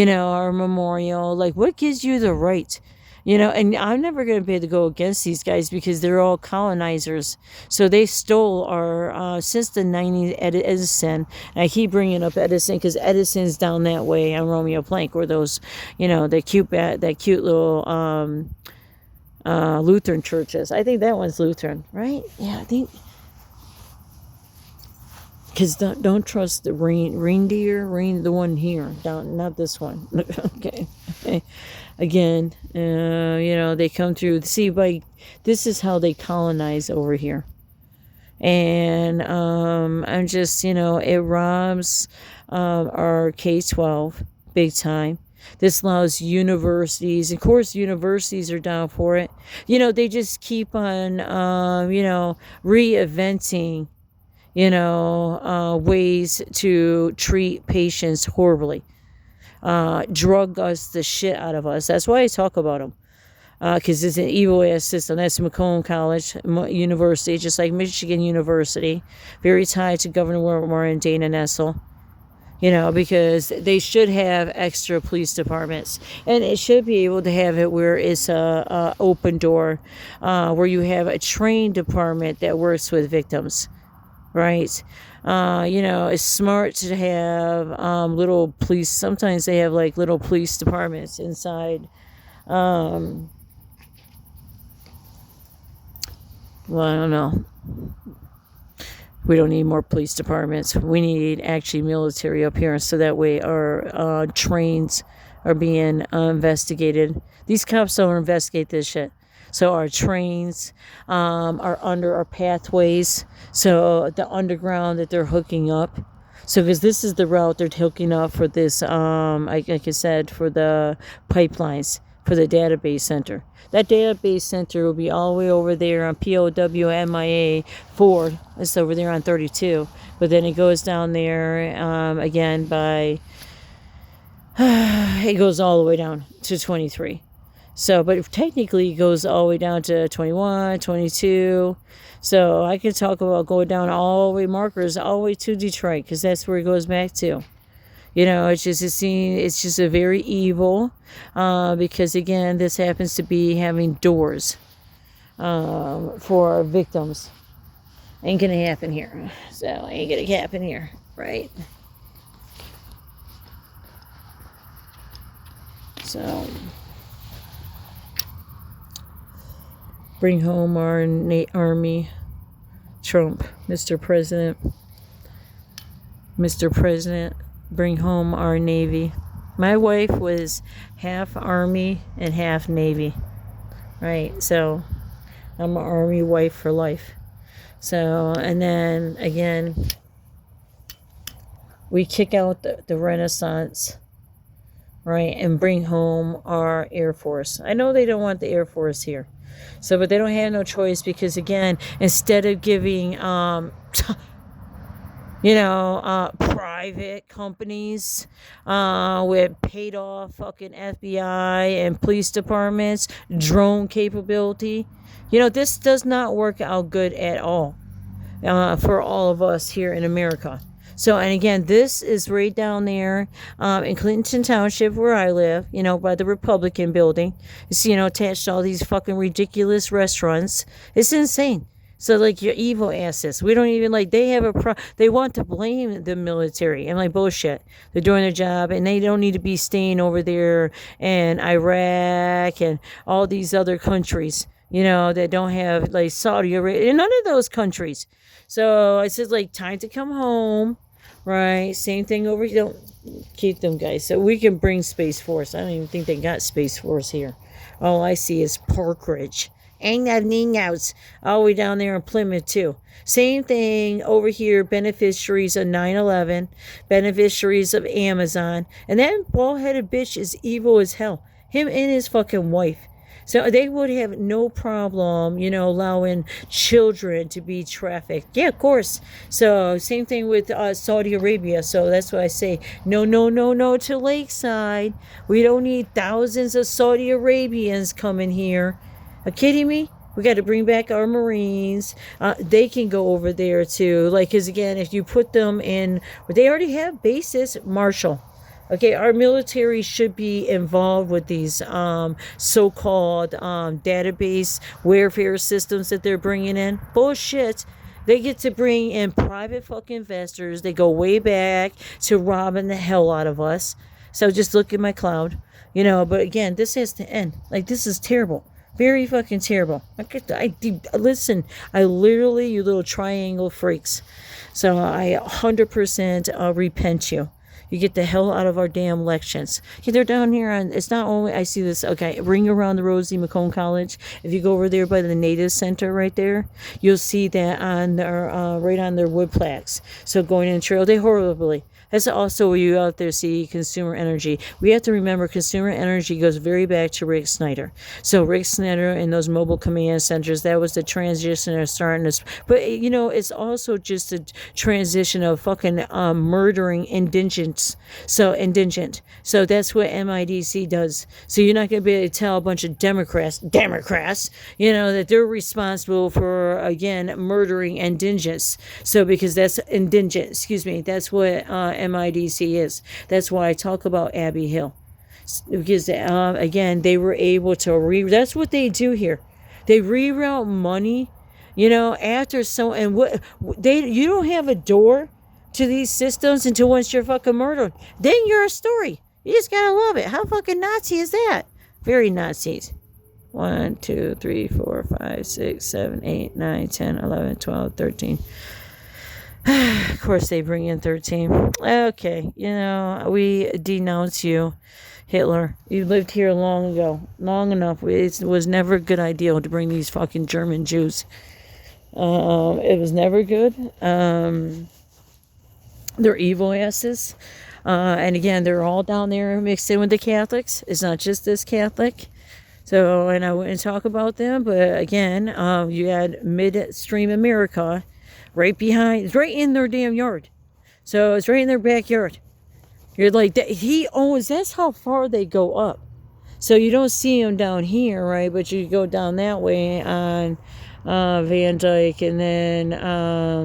our memorial. Like, what gives you the right? And I'm never going to be able to go against these guys because they're all colonizers. So they stole our, since the 90s, Edison. And I keep bringing up Edison because Edison's down that way on Romeo Plank, where those, that cute little, Lutheran churches. I think that one's Lutheran, right? Yeah, I think. Because don't trust the reindeer, the one here, not this one. Okay. Again, they come through. See, this is how they colonize over here. And I'm just, it robs our K-12 big time. This allows universities, of course, universities are down for it. They just keep on, reinventing, ways to treat patients horribly. Drug us the shit out of us. That's why I talk about them. Because it's an evil ass system. That's Macomb College University, just like Michigan University. Very tied to Governor Whitmore and Dana Nessel. Because they should have extra police departments, and it should be able to have it where it's a open door, where you have a trained department that works with victims, right? It's smart to have little police. Sometimes they have like little police departments inside. Well, I don't know. We don't need more police departments. We need actually military up here, so that way our trains are being investigated. These cops don't investigate this shit. So our trains are under our pathways. So the underground that they're hooking up. So because this is the route they're hooking up for this, like I said, for the pipelines, for the database center. That database center will be all the way over there on POWMIA 4. It's over there on 32. But then it goes down there again by, it goes all the way down to 23. So, but technically it goes all the way down to 21, 22. So I could talk about going down all the way markers, all the way to Detroit, because that's where it goes back to. It's just a scene. It's just a very evil, because again, this happens to be having doors for victims. Ain't gonna happen here. So ain't gonna happen here, right? So bring home our army, Trump, Mr. President. Mr. President. Bring home our Navy. My wife was half Army and half Navy, right? So I'm an Army wife for life. So, and then again, we kick out the Renaissance, right? And bring home our Air Force. I know they don't want the Air Force here. So, but they don't have no choice because again, instead of giving, Private companies with paid off fucking FBI and police departments, drone capability. This does not work out good at all for all of us here in America. So, and again, this is right down there in Clinton Township where I live, by the Republican building. It's, attached to all these fucking ridiculous restaurants. It's insane. So, like, your evil asses. We don't even, they have they want to blame the military. I'm like, bullshit. They're doing their job, and they don't need to be staying over there in Iraq and all these other countries, that don't have, Saudi Arabia. None of those countries. So, I said, time to come home, right? Same thing over here. Don't keep them, guys. So, we can bring Space Force. I don't even think they got Space Force here. All I see is Park Ridge. Ain't nothing else. All the way down there in Plymouth, too. Same thing over here. Beneficiaries of 9/11. Beneficiaries of Amazon. And that bald-headed bitch is evil as hell. Him and his fucking wife. So they would have no problem, allowing children to be trafficked. Yeah, of course. So same thing with Saudi Arabia. So that's why I say, no to Lakeside. We don't need thousands of Saudi Arabians coming here. Are you kidding me? We got to bring back our Marines. They can go over there too. Because again, if you put them in, they already have bases, Marshall. Okay, our military should be involved with these so-called database warfare systems that they're bringing in. Bullshit. They get to bring in private fucking investors. They go way back to robbing the hell out of us. So just look at my cloud. But again, this has to end. This is terrible. Very fucking terrible. Listen, I literally, you little triangle freaks. So I 100% repent you. You get the hell out of our damn elections. Okay, they're down here on, it's not only, I see this, okay, Ring Around the Rosie Macomb College. If you go over there by the Native Center right there, you'll see that on their, right on their wood plaques. So going in the trail, they horribly. That's also where you out there see consumer energy. We have to remember consumer energy goes very back to Rick Snyder. So Rick Snyder and those mobile command centers, that was the transition of starting this. But, it's also just a transition of fucking murdering indigents. So indigent. So that's what MIDC does. So you're not going to be able to tell a bunch of Democrats, that they're responsible for, again, murdering indigents. So because that's indigent, that's what MIDC is. That's why I talk about Abbey Hill. Because, again, they were able to that's what they do here. They reroute money, after so, and you don't have a door to these systems until once you're fucking murdered. Then you're a story. You just gotta love it. How fucking Nazi is that? Very Nazis. 1, 2, 3, 4, 5, 6, 7, 8, 9, 10, 11, 12, 13. Of course they bring in 13. Okay, we denounce you, Hitler. You lived here long enough. It was never a good idea to bring these fucking German Jews. It was never good. They're evil asses. And again, they're all down there mixed in with the Catholics. It's not just this Catholic. So, and I wouldn't talk about them, but again, you had midstream America right behind, it's right in their damn yard. So it's right in their backyard. You're like, he owns, that's how far they go up. So you don't see them down here, right? But you go down that way on Van Dyke and then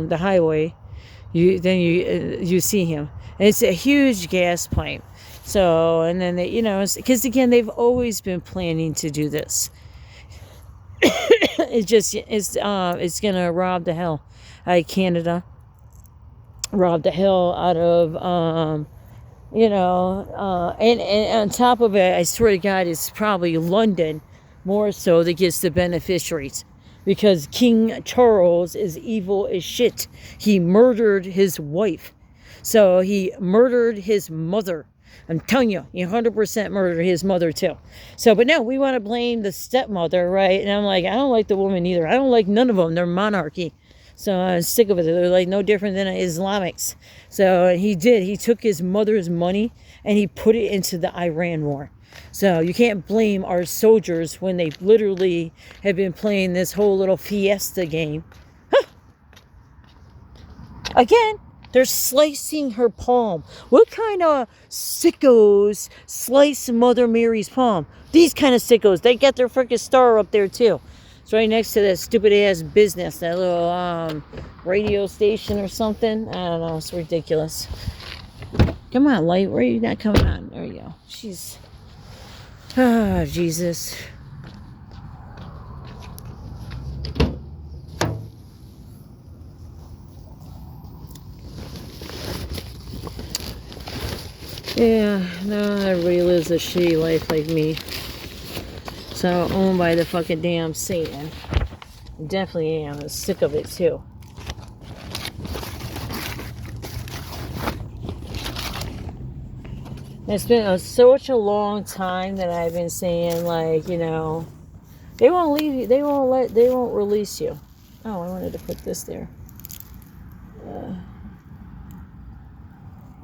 the highway. You see him. And it's a huge gas pipe. So, and then they, because again, they've always been planning to do this. It's gonna rob the hell out of Canada, rob the hell out of, and on top of it, I swear to God, it's probably London more so that gets the beneficiaries. Because King Charles is evil as shit. He murdered his wife. So he murdered his mother. I'm telling you, he 100% murdered his mother too. So, but no, we want to blame the stepmother, right? And I'm like, I don't like the woman either. I don't like none of them. They're monarchy. So I'm sick of it. They're like no different than Islamics. So he took his mother's money and he put it into the Iran war. So you can't blame our soldiers when they literally have been playing this whole little fiesta game. Huh. Again, They're slicing her palm. What kind of sickos slice Mother Mary's palm? These kind of sickos. They get their freaking star up there too. It's right next to that stupid ass business, that little radio station or something. I don't know. It's ridiculous. Come on, light. Where are you not coming on? There you go. She's... Ah, Jesus. Yeah, no, everybody lives a shitty life like me. So, owned by the fucking damn Satan. Definitely am. I'm sick of it, too. It's been such a long time that I've been saying, like, you know, they won't leave you, they won't release you. Oh, I wanted to put this there.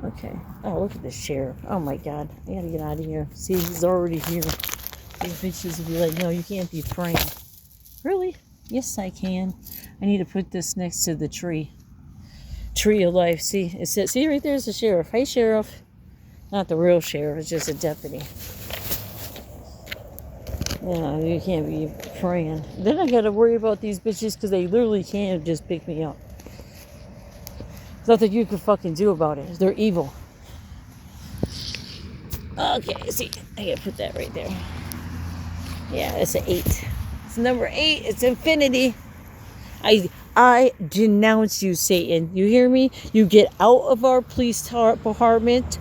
Okay. Oh, look at this sheriff. Oh my God. I gotta get out of here. See, he's already here. These bitches will be like, no, you can't be praying. Really? Yes, I can. I need to put this next to the tree. Tree of life. See, it says, see right there's the sheriff. Hey, sheriff. Not the real sheriff, it's just a deputy. No, you can't be praying. Then I gotta worry about these bitches because they literally can't just pick me up. There's nothing you can fucking do about it. They're evil. Okay, see, I gotta put that right there. Yeah, it's an 8. It's number 8. It's infinity. I denounce you, Satan. You hear me? You get out of our police department.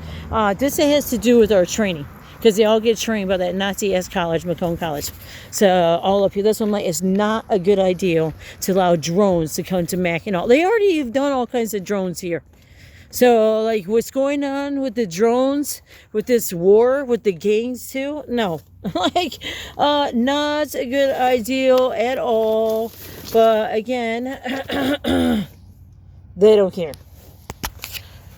This has to do with our training. Because they all get trained by that Nazi-ass college, Macomb College. So, all of you, that's what I'm like, it's not a good idea to allow drones to come to Mac and all. They already have done all kinds of drones here. So, like, what's going on with the drones, with this war, with the gangs, too? No. Like, not a good idea at all. But, again, they don't care.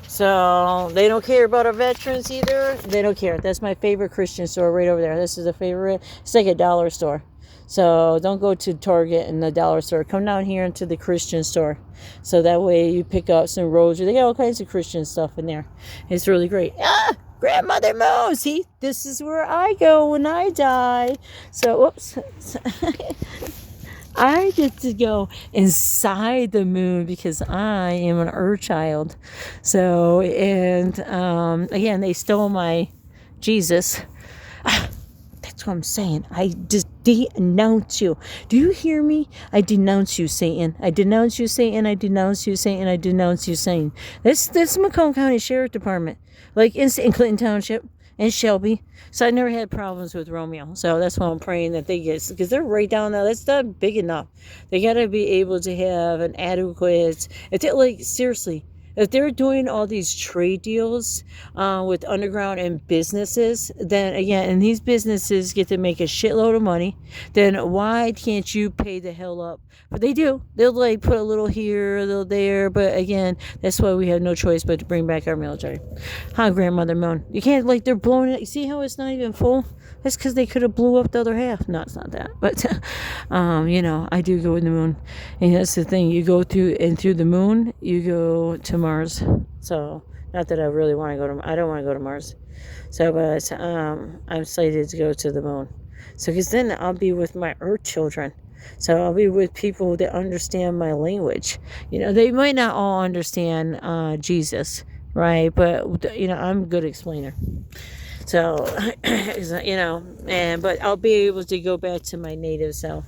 So, they don't care about our veterans either. They don't care. That's my favorite Christian store right over there. This is a favorite. It's like a dollar store. So, don't go to Target and the dollar store. Come down here into the Christian store. So, that way you pick up some rosary. They got all kinds of Christian stuff in there. It's really great. Ah! Grandmother Mo! See? This is where I go when I die. So, whoops. I get to go inside the moon because I am an Earth child. So, and again, they stole my Jesus. That's what I'm saying. I just denounce you. Do you hear me? I denounce you, Satan. I denounce you, Satan. I denounce you, Satan. I denounce you, Satan. This Macomb County Sheriff Department, like in Clinton Township and Shelby. So I never had problems with Romeo. So that's why I'm praying that they get, because they're right down there. That's not big enough. They got to be able to have an adequate, if they're like, seriously, if they're doing all these trade deals with underground and businesses, then again, and these businesses get to make a shitload of money, then why can't you pay the hell up? But they do. They'll like put a little here, a little there. But again, that's why we have no choice but to bring back our military. Hi, Grandmother Moon. You can't, like, they're blowing it. You see how it's not even full? That's because they could have blew up the other half. No, it's not that. But, you know, I do go in the moon. And that's the thing. You go through, and through the moon, you go to Mars. So, not that I really want to go to, I don't want to go to Mars. So, but I'm excited to go to the moon. So, because then I'll be with my Earth children. So, I'll be with people that understand my language. You know, they might not all understand Jesus, right? But, you know, I'm a good explainer. So, you know, but I'll be able to go back to my native self.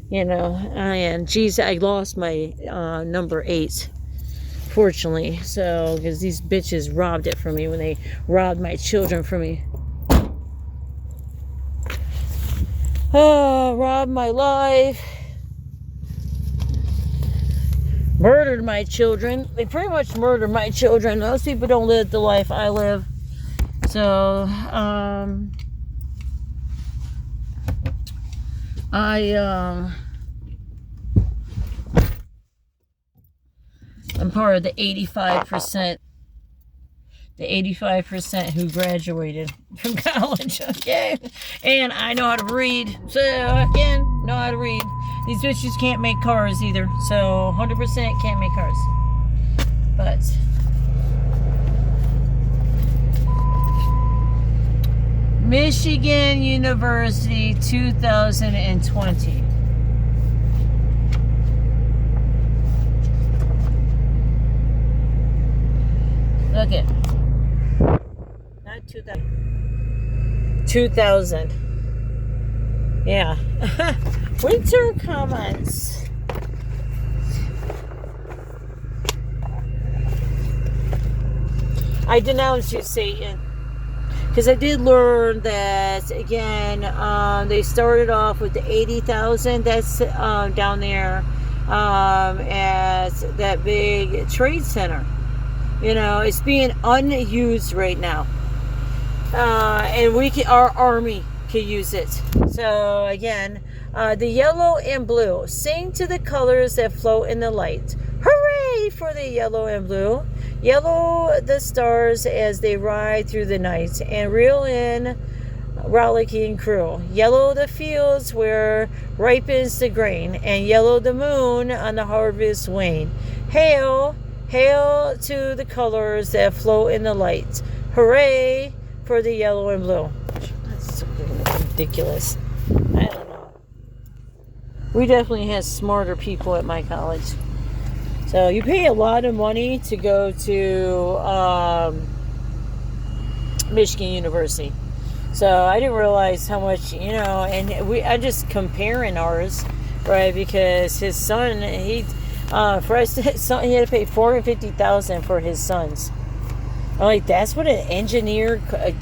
You know, and Jesus, I lost my number 8, fortunately. So, because these bitches robbed it from me when they robbed my children from me. Oh, robbed my life. Murdered my children. They pretty much murdered my children. Those people don't live the life I live. So, I'm part of the 85%. The 85% who graduated from college, okay? And I know how to read. So, again, know how to read. These bitches can't make cars either. So, 100% can't make cars. But Michigan University 2020. Look it. Not 2000. 2000. Yeah. Winter comments. I denounce you, Satan. Because I did learn that, again, they started off with the 80,000. That's down there at that big trade center. You know, it's being unused right now. And our army can use it. So, again, the yellow and blue. Sing to the colors that float in the light. Hooray for the yellow and blue. Yellow the stars as they ride through the night and reel in rollicking crew. Yellow the fields where ripens the grain, and yellow the moon on the harvest wane. Hail, hail to the colors that float in the light. Hooray for the yellow and blue. That's so ridiculous. I don't know. We definitely had smarter people at my college. So you pay a lot of money to go to Michigan University. So I didn't realize how much, you know, and I just comparing ours, right? Because his son, for his son, he had to pay $450,000 for his sons. I'm like, that's what an engineer. Are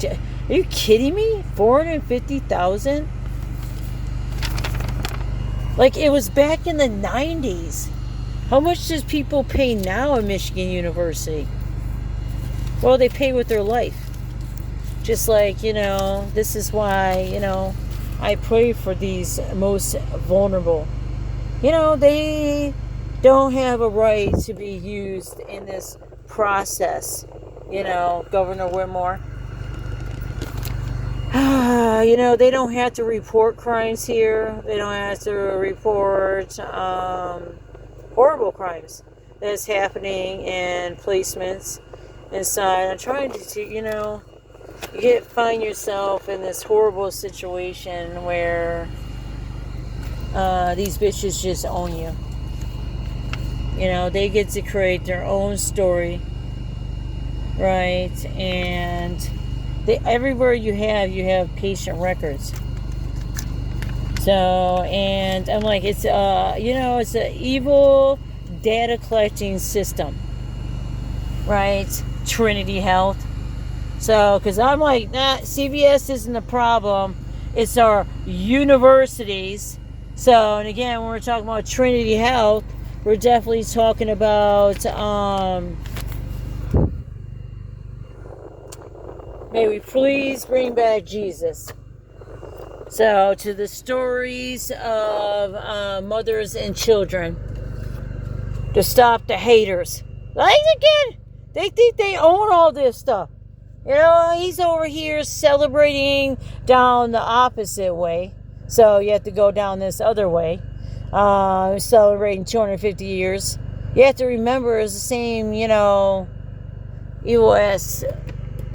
you kidding me? $450,000? Like, it was back in the 90s. How much does people pay now at Michigan University? Well, they pay with their life. Just like, you know, this is why, you know, I pray for these most vulnerable. You know, they don't have a right to be used in this process. You know, Governor Whitmore. You know, they don't have to report crimes here. They don't have to report horrible crimes that's happening in placements inside. I'm trying to, you know, find yourself in this horrible situation where these bitches just own you. You know, they get to create their own story, right? And everywhere you have patient records. So, and I'm like, it's you know, it's an evil data collecting system, right? Trinity Health. So, because I'm like, nah, CVS isn't the problem. It's our universities. So, and again, when we're talking about Trinity Health, we're definitely talking about may we please bring back Jesus. So, to the stories of mothers and children, to stop the haters. Like, again, they think they own all this stuff. You know, he's over here celebrating down the opposite way. So, you have to go down this other way. Celebrating 250 years. You have to remember, it's the same, you know, evil ass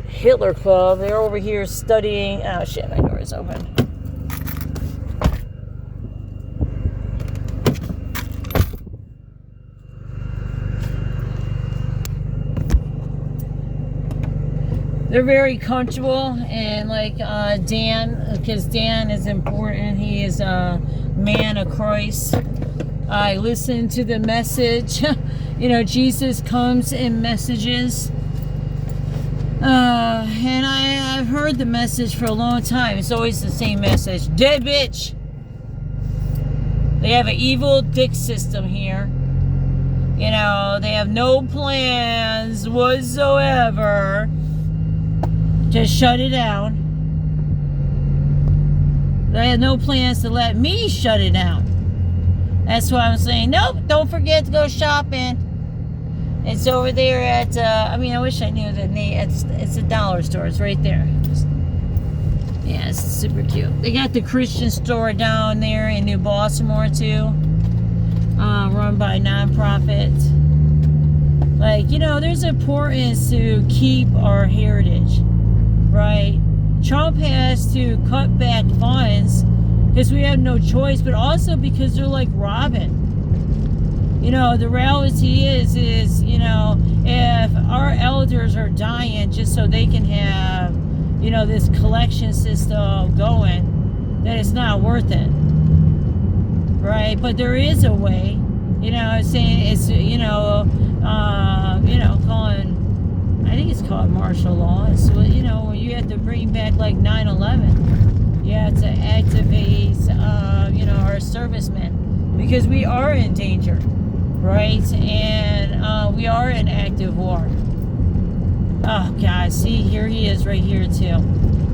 Hitler Club. They're over here studying. Oh, shit, my door is open. They're very comfortable, and like Dan, because Dan is important. He is a man of Christ. I listen to the message. You know, Jesus comes in messages. And I've heard the message for a long time. It's always the same message. Dead bitch. They have an evil dick system here. You know, they have no plans whatsoever to shut it down. They have no plans to let me shut it down. That's why I'm saying, nope, don't forget to go shopping. It's over there at, I wish I knew the name. It's a dollar store. It's right there. Yeah, it's super cute. They got the Christian store down there in New Baltimore, too. Run by a nonprofit. Like, you know, there's importance to keep our heritage, right? Trump has to cut back funds because we have no choice, but also because they're like robbing. You know, the reality is, you know, if our elders are dying just so they can have, you know, this collection system going, then it's not worth it. Right? But there is a way, you know, I'm saying it's, calling, I think it's called martial law. It's, you know, when you have to bring back like 9/11, you have to activate, our servicemen, because we are in danger, right? And we are in active war. Oh God, see, here he is right here too.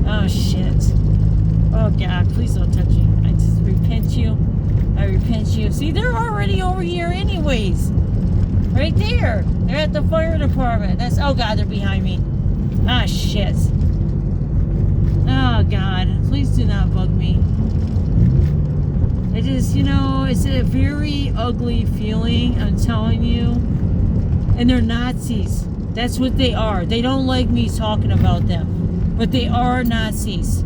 Oh shit. Oh God, please don't touch me. I just repent you. I repent you. See, they're already over here anyways. Right there. They're at the fire department. That's, oh God, they're behind me. Ah, shit. Oh God, please do not bug me. It is, you know, it's a very ugly feeling, I'm telling you. And they're Nazis. That's what they are. They don't like me talking about them. But they are Nazis.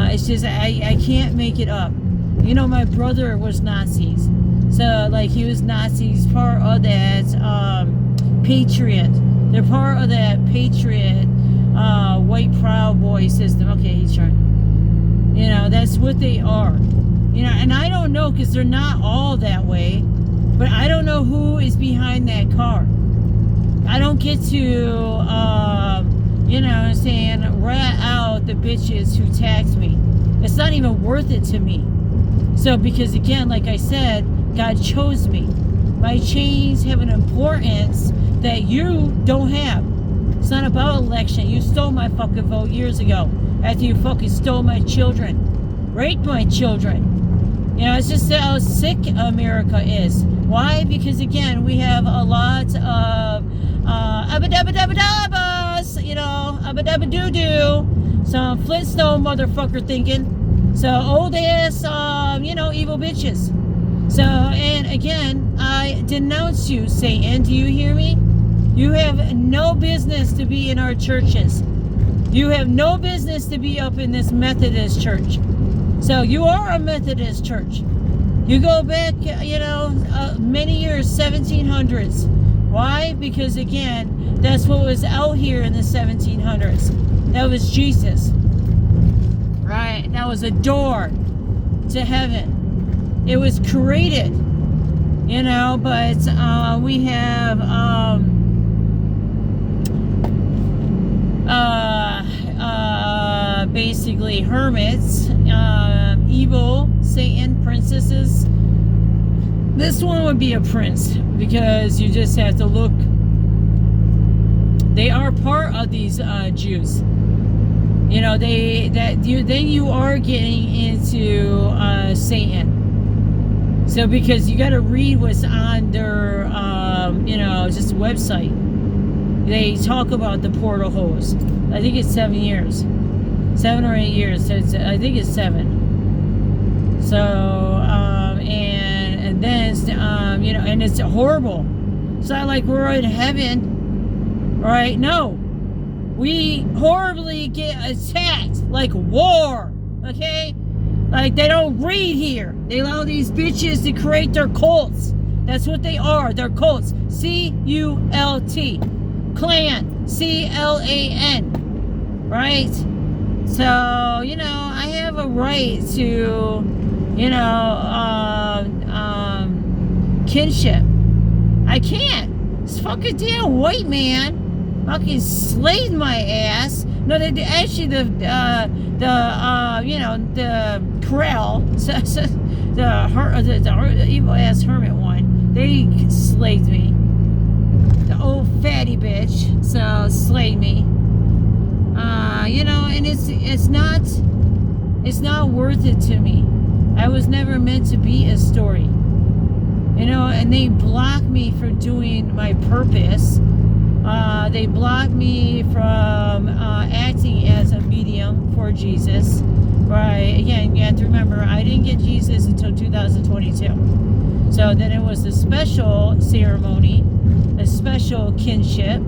It's just, I can't make it up. You know, my brother was Nazis. So, like, he was Nazis, part of that Patriot. They're part of that Patriot white Proud Boy system. Okay, he's trying. You know, that's what they are. You know, and I don't know, because they're not all that way. But I don't know who is behind that car. I don't get to, rat out the bitches who taxed me. It's not even worth it to me. So, because again, like I said, God chose me. My chains have an importance that you don't have. It's not about election. You stole my fucking vote years ago after you fucking stole my children. Raped my children. You know, it's just how sick America is. Why? Because again, we have a lot of abba-dabba-dabba-dabbas, you know, abba-dabba-doo-doo. Some Flintstone motherfucker thinking. So old ass, evil bitches. So, and again, I denounce you, Satan. Do you hear me? You have no business to be in our churches. You have no business to be up in this Methodist church. So you are a Methodist church. You go back, many years, 1700s. Why? Because again, that's what was out here in the 1700s. That was Jesus. Right? That was a door to heaven. It was created, but we have basically hermits, evil, Satan, princesses. This one would be a prince, because you just have to look. They are part of these Jews. You know, then you are getting into Satan. So, because you got to read what's on their, just website. They talk about the portal holes. I think it's 7 years. 7 or 8 years. So I think it's 7. So, and then, and it's horrible. It's not like we're in heaven. Right? No. We horribly get attacked. Like war. Okay? Like, they don't read here. They allow these bitches to create their cults. That's what they are. They're cults. C-U-L-T. Clan. C-L-A-N. Right? So, I have a right to, kinship. I can't. This fucking damn white man fucking slayed my ass. No, they actually the corral, the evil ass hermit one. They slayed me. The old fatty bitch, so slayed me. And it's not worth it to me. I was never meant to be a story. And they block me from doing my purpose. They blocked me from acting as a medium for Jesus. Right? Again, you have to remember, I didn't get Jesus until 2022. So then it was a special ceremony, a special kinship,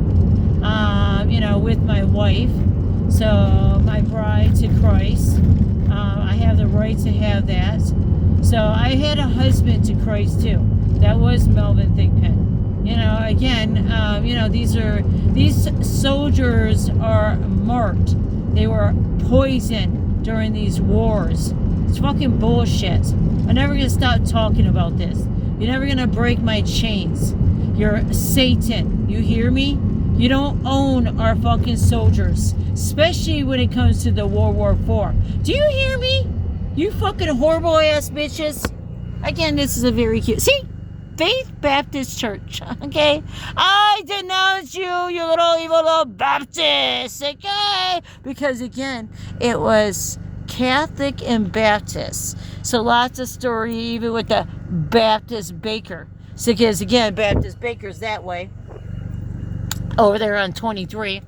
with my wife. So my bride to Christ, I have the right to have that. So I had a husband to Christ too. That was Melvin Thigpen. You know, again, you know, these soldiers are marked. They were poisoned during these wars. It's fucking bullshit. I'm never gonna stop talking about this. You're never gonna break my chains. You're Satan. You hear me? You don't own our fucking soldiers, especially when it comes to the World War IV. Do you hear me? You fucking horrible ass bitches. Again, this is a very cute. See? Faith Baptist Church. Okay? I denounce you, you little evil little Baptist. Okay? Because again, it was Catholic and Baptist. So lots of story even with the Baptist baker. So because again, Baptist baker's that way. Over there on 23,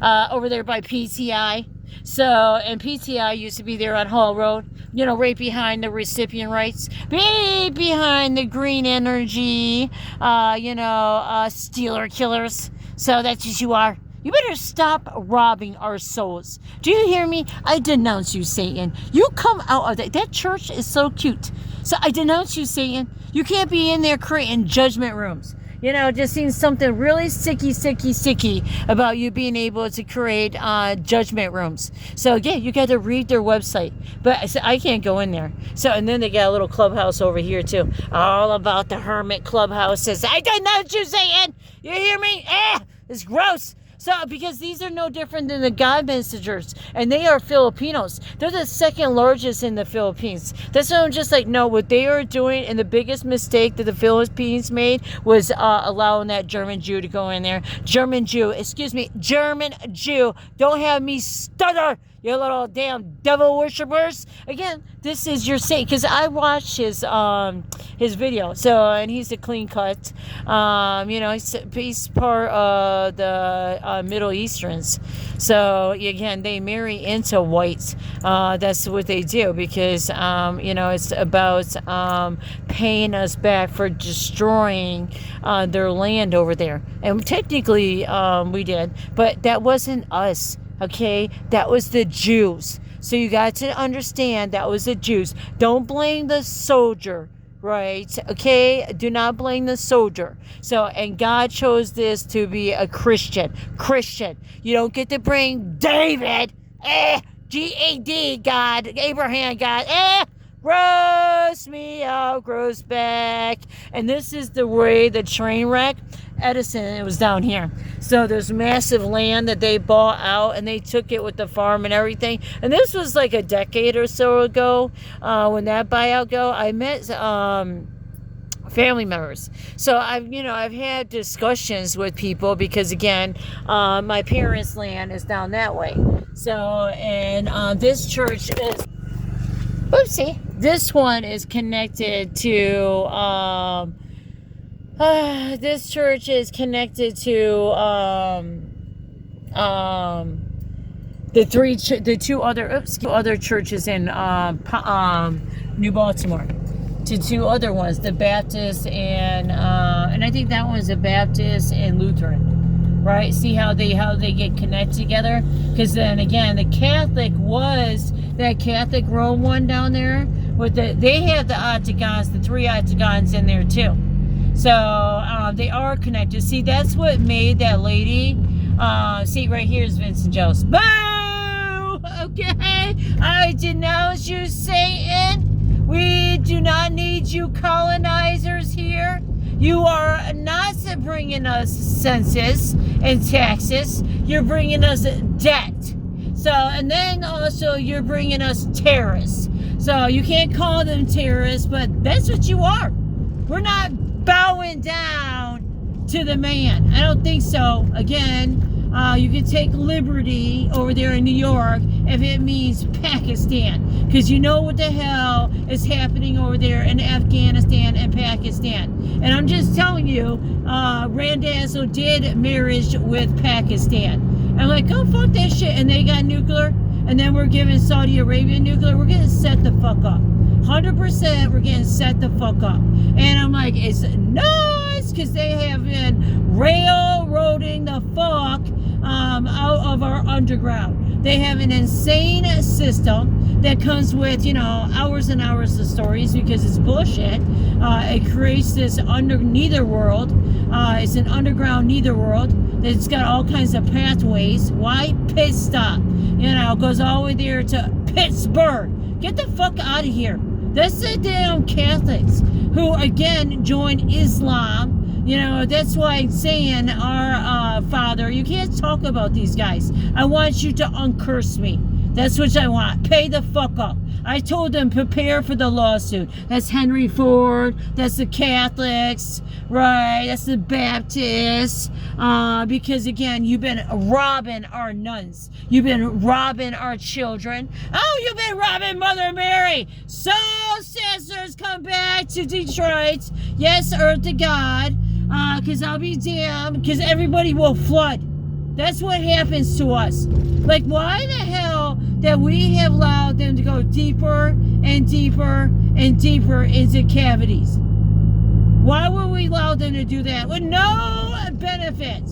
over there by PTI. So, and PTI used to be there on Hall Road, you know, right behind the recipient rights, right behind the green energy, you know, stealer killers. So that's what you are. You better stop robbing our souls. Do you hear me? I denounce you, Satan. You come out of that. That church is so cute. So I denounce you, Satan. You can't be in there creating judgment rooms. You know, just seeing something really sicky about you being able to create judgment rooms. So, yeah, you got to read their website. But I can't go in there. So, and then they got a little clubhouse over here, too. All about the hermit clubhouses. I don't know what you're saying. You hear me? It's gross. So, because these are no different than the God Messengers, and they are Filipinos. They're the second largest in the Philippines. That's why I'm just like, no, what they are doing, and the biggest mistake that the Philippines made was allowing that German Jew to go in there. German Jew. Don't have me stutter, you little damn devil worshippers. Again, this is your saint, because I watched his video. So, and he's a clean cut. You know, he's part of the Middle Easterns. So again, they marry into whites. That's what they do, because you know, it's about paying us back for destroying their land over there. And technically we did, but that wasn't us. Okay, that was the Jews. So you got to understand that was the Jews. Don't blame the soldier, right? Okay, do not blame the soldier. So, and God chose this to be a Christian. You don't get to bring David, G-A-D, God, Abraham, God, roast me out, gross back. And this is the way the train wreck. Edison, it was down here. So there's massive land that they bought out, and they took it with the farm and everything. And this was like a decade or so ago when that buyout go. I met family members. So I've had discussions with people, because again, my parents' land is down that way. So, and this church is, oopsie, this one is connected to this church is connected to the two other churches in New Baltimore. To two other ones, the Baptist and I think that one's a Baptist and Lutheran, right? See how they get connected together? Because then again, the Catholic was that Catholic Rome one down there with they have the octagons, the 3 octagons in there too. So they are connected. See, that's what made that lady. See, right here is Vincent Jones. Boo! Okay, I denounce you, Satan. We do not need you colonizers here. You are not bringing us census and taxes. You're bringing us debt. So, and then also you're bringing us terrorists. So you can't call them terrorists, but that's what you are. We're not bowing down to the man. I don't think so. Again, you can take liberty over there in New York if it means Pakistan, because you know what the hell is happening over there in Afghanistan and Pakistan. And I'm just telling you, Randazzo did marriage with Pakistan. I'm like, oh, fuck that shit. And they got nuclear, and then we're giving Saudi Arabia nuclear. We're getting set the fuck up. 100% we're getting set the fuck up. And I'm like, it's nuts, because they have been railroading the fuck out of our underground. They have an insane system that comes with, hours and hours of stories because it's bullshit. It creates this netherworld. It's an underground netherworld. It's got all kinds of pathways. Why? Pit stop. Goes all the way there to Pittsburgh. Get the fuck out of here. That's the damn Catholics who, again, joined Islam. That's why I'm saying, our Father, you can't talk about these guys. I want you to uncurse me. That's what I want. Pay the fuck up. I told them prepare for the lawsuit. That's Henry Ford. That's the Catholics, right? That's the Baptists. Because again, you've been robbing our nuns. You've been robbing our children. Oh, you've been robbing Mother Mary. So, sisters, come back to Detroit. Yes, earth to God. Because I'll be damned. Because everybody will flood. That's what happens to us. Like, why the hell that we have allowed them to go deeper and deeper and deeper into cavities? Why would we allow them to do that with no benefit?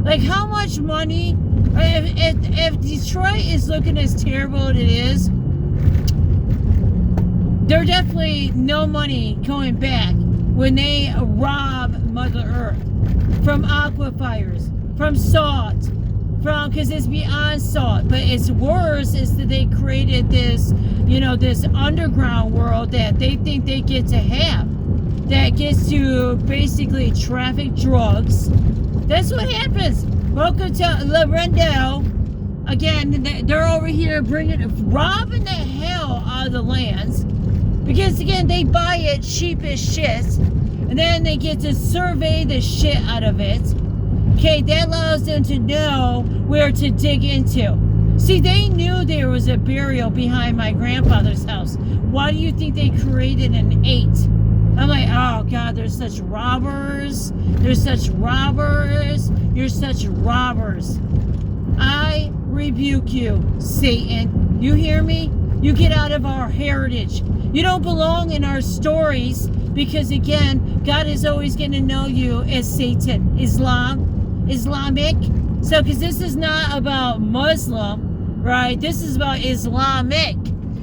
Like, how much money? If Detroit is looking as terrible as it is, there's definitely no money going back when they rob Mother Earth from aquifers, from salt, because it's beyond salt. But it's worse is that they created this, this underground world that they think they get to have, that gets to basically traffic drugs. That's what happens. Welcome to Lorendo. Again, they're over here robbing the hell out of the lands, because again, they buy it cheap as shit, and then they get to survey the shit out of it. Okay, that allows them to know where to dig into. See, they knew there was a burial behind my grandfather's house. Why do you think they created an 8? I'm like, oh God, there's such robbers. There's such robbers. You're such robbers. I rebuke you, Satan. You hear me? You get out of our heritage. You don't belong in our stories, because again, God is always going to know you as Satan, Islamic. So, because this is not about Muslim, right? This is about Islamic,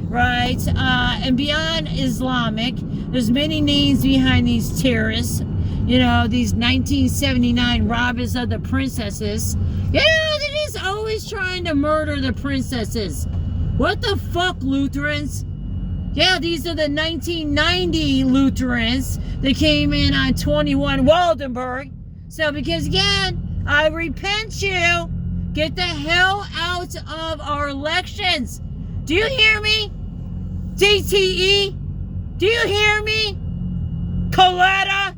right? And beyond Islamic, there's many names behind these terrorists. These 1979 robbers of the princesses. They're just always trying to murder the princesses. What the fuck, Lutherans? Yeah, these are the 1990 Lutherans that came in on 21 Waldenberg. So, because again, I repent you. Get the hell out of our elections. Do you hear me? DTE? Do you hear me? Coletta?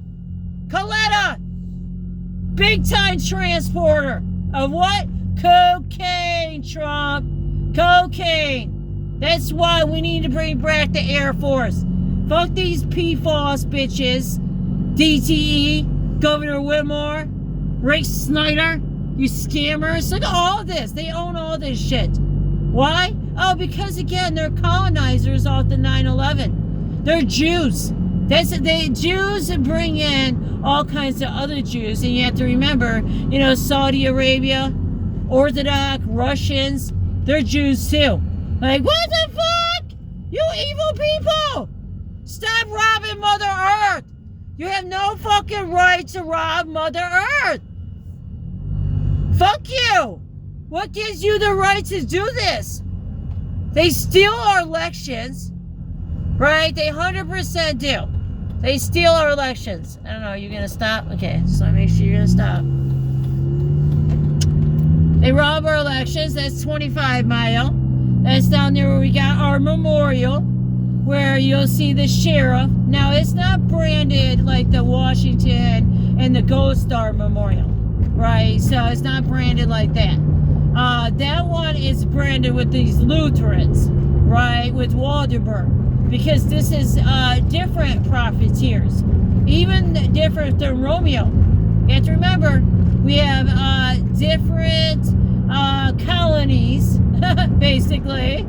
Big time transporter of what? Cocaine, Trump. Cocaine. That's why we need to bring back the Air Force. Fuck these PFAS bitches. DTE, Governor Whitmore, Rick Snyder, you scammers. Look at all this. They own all this shit. Why? Oh, because again, they're colonizers off the 9/11. They're Jews. Jews bring in all kinds of other Jews, and you have to remember, Saudi Arabia, Orthodox, Russians, they're Jews too. Like, what the fuck? You evil people! Stop robbing Mother Earth! You have no fucking right to rob Mother Earth! Fuck you! What gives you the right to do this? They steal our elections, right? They 100% do. They steal our elections. I don't know, you gonna stop? Okay, just want to make sure you're gonna stop. They rob our elections. That's 25 Mile. That's down there where we got our memorial, where you'll see the sheriff. Now, it's not branded like the Washington and the Gold Star Memorial, right? So it's not branded like that. That one is branded with these Lutherans, right? With Waldenberg, because this is different profiteers, even different than Romeo. You have to remember, we have different colonies, basically,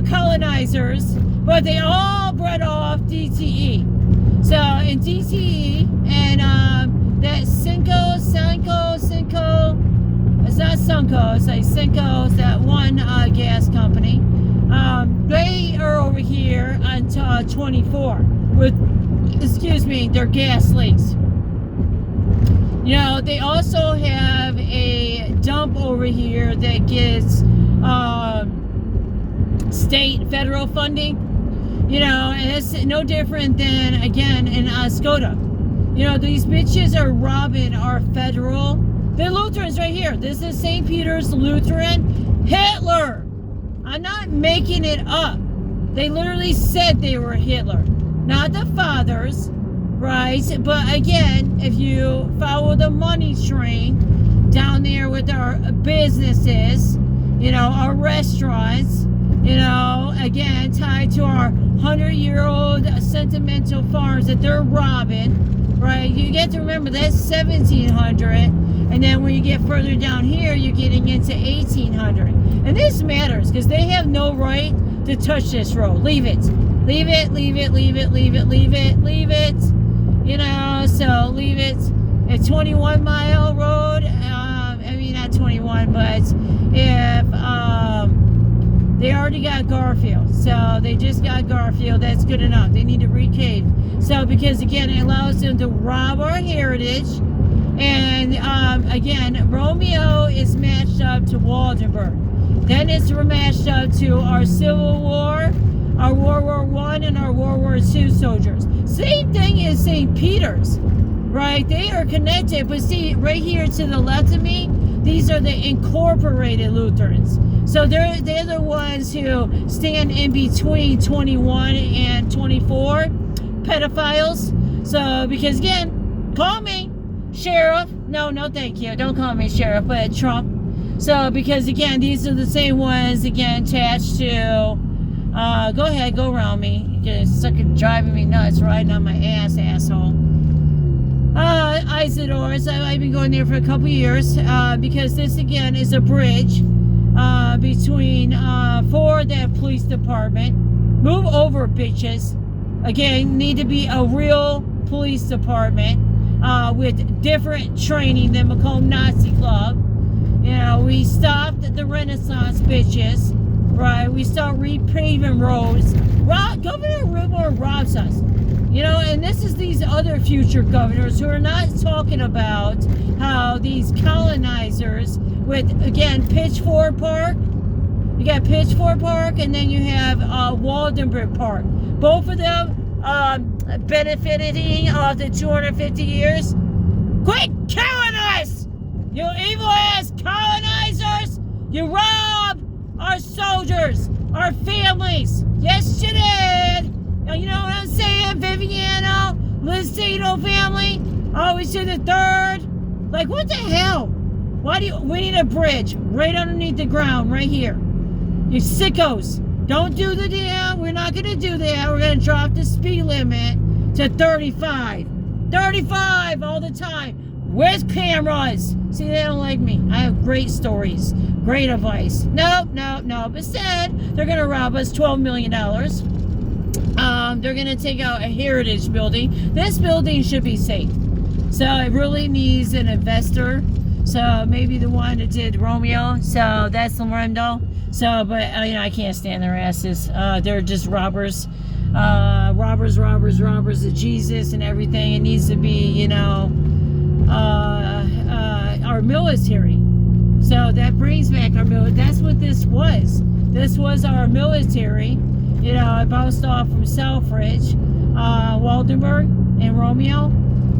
colonizers, but they all bred off DTE. So in DTE and that Cinco, it's not Suncoast, like Suncoast, that one gas company. They are over here on 24 with, their gas leaks. You know, they also have a dump over here that gets state, federal funding. You know, and it's no different than, again, in Oscoda. You know, these bitches are robbing our federal. They're Lutherans right here. This is St. Peter's Lutheran. Hitler. I'm not making it up. They literally said they were Hitler. Not the fathers, right? But again, if you follow the money train down there with our businesses, you know, our restaurants, you know, again, tied to our 100-year-old sentimental farms that they're robbing, right? You get to remember that's 1700, and then when you get further down here, you're getting into 1800. And this matters because they have no right to touch this road. Leave it. Leave it, leave it, leave it, leave it, leave it, leave it. You know, so leave it. A 21-mile road, I mean, not 21, but if, they already got Garfield, so they just got Garfield. That's good enough. They need to recave. So because again, it allows them to rob our heritage. And again, Romeo is matched up to Waldenburg. Then it's matched up to our Civil War, our World War I, and our World War II soldiers. Same thing as St. Peter's, right? They are connected. But see, right here to the left of me, these are the incorporated Lutherans. So they're the ones who stand in between 21 and 24 pedophiles. So because again, call me sheriff. No, thank you. Don't call me sheriff, but Trump. So because again, these are the same ones again attached to. Go ahead, go around me. You're sucking driving me nuts, riding on my ass, asshole. Isidore's. I've been going there for a couple years because this again is a bridge between for that police department. Move over, bitches. Again, need to be a real police department with different training than Macomb Nazi Club. You know, we stopped at the Renaissance bitches, right? We start repaving roads. Governor Whitmore robs us. You know, and this is these other future governors who are not talking about how these colonizers with, again, Pitchfork Park. You got Pitchfork Park, and then you have Waldenburg Park. Both of them benefiting off the 250 years. Quit killing us! You evil-ass colonizers! You robbed our soldiers, our families. Yes, you did! You know what I'm saying, Viviano? Liz Tito family? Always to the third? Like, what the hell? Why do we need a bridge right underneath the ground, right here. You sickos. Don't do the damn. We're not going to do that. We're going to drop the speed limit to 35. 35 all the time. Where's cameras? See, they don't like me. I have great stories. Great advice. Nope. Instead, they're going to rob us $12 million. They're going to take out a heritage building. This building should be safe. So it really needs an investor. So maybe the one that did Romeo. So that's Lorenzo. So, but you know, I can't stand their asses. They're just robbers. Robbers of Jesus and everything. It needs to be, you know, our military. So that brings back our military. That's what this was. This was our military. You know, I bounced off from Selfridge, Waldenburg, and Romeo.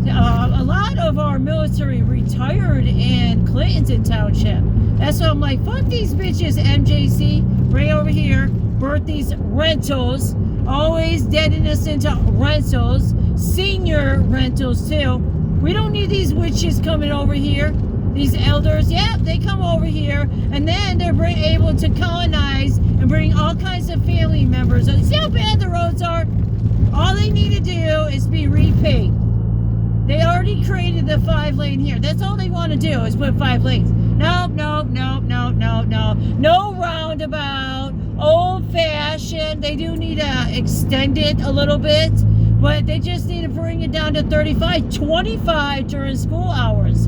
A lot of our military retired in Clinton Township. That's why I'm like, fuck these bitches, MJC. Right over here. Birth these rentals. Always deading us into rentals. Senior rentals, too. We don't need these witches coming over here. These elders, yeah, they come over here. And then they're able to colonize and bring all kinds of family members. See how bad the roads are? All they need to do is be repaid. They already created the 5-lane here. That's all they want to do is put 5 lanes. No. No roundabout. Old-fashioned. They do need to extend it a little bit. But they just need to bring it down to 35. 25 during school hours.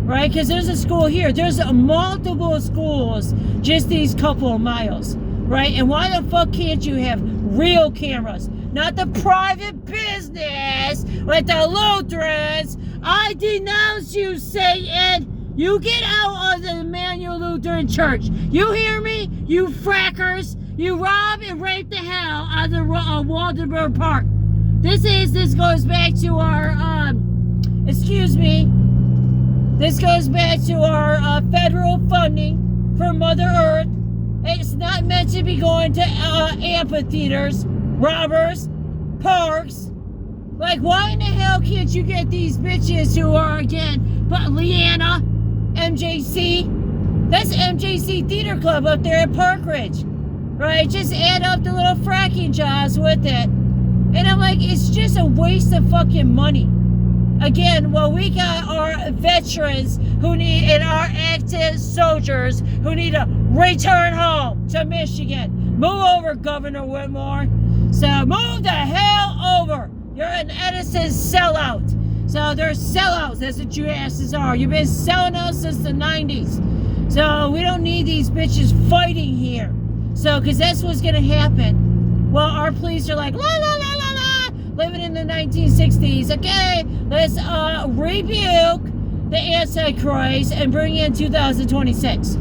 right? Because there's a school here. There's multiple schools just these couple of miles, right? And why the fuck can't you have real cameras? Not the private business like the Lutherans. I denounce you, Satan. You get out of the Emmanuel Lutheran Church. You hear me? You frackers. You rob and rape the hell out of the Waldenberg Park. This goes back to our, this goes back to our federal funding for Mother Earth. It's not meant to be going to amphitheaters, robbers, parks. Like, why in the hell can't you get these bitches who are, again, but Leanna, MJC, that's MJC Theater Club up there at Park Ridge, right? Just add up the little fracking jobs with it. And I'm like, it's just a waste of fucking money. Again, well, we got our veterans who need, and our active soldiers who need to return home to Michigan. Move over, Governor Whitmore. So move the hell over. You're an Edison sellout. So they're sellouts. That's what you asses are. You've been selling out since the 90s. So we don't need these bitches fighting here. So, because that's what's going to happen. Well, our police are like, la, la, la, la, la, living in the 1960s. Okay, let's rebuke the Antichrist and bring in 2026.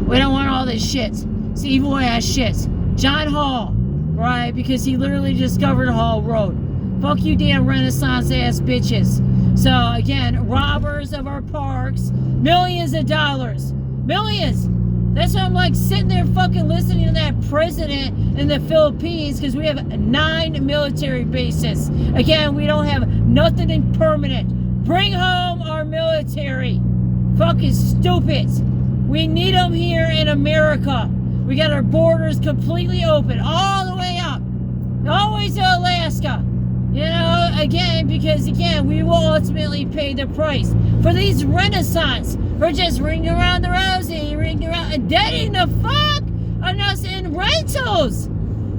We don't want all this shit. It's evil ass shit. John Hall, right? Because he literally discovered Hall Road. Fuck you damn Renaissance ass bitches. So again, robbers of our parks, millions of dollars. Millions. That's why I'm like sitting there fucking listening to that president in the Philippines, because we have 9 military bases. Again, we don't have nothing in permanent. Bring home our military. Fucking stupid. We need them here in America. We got our borders completely open all the way up. Always to Alaska. You know, again, because again, we will ultimately pay the price for these Renaissance. We're just ringing around the rosy, ringing around and deading the fuck on us in rentals.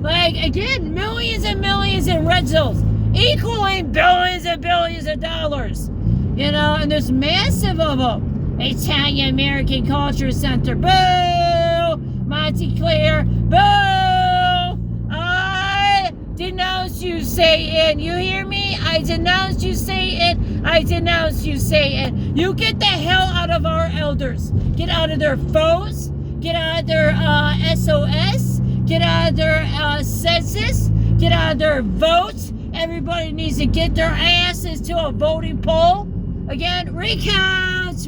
Like, again, millions and millions in rentals, equaling billions and billions of dollars. You know, and there's massive of them. Italian American Culture Center, boo! Montclair, boo! Denounce you, Satan. You hear me? I denounce you, Satan. I denounce you, Satan. You get the hell out of our elders. Get out of their phones. Get out of their SOS. Get out of their census. Get out of their votes. Everybody needs to get their asses to a voting poll. Again, recounts,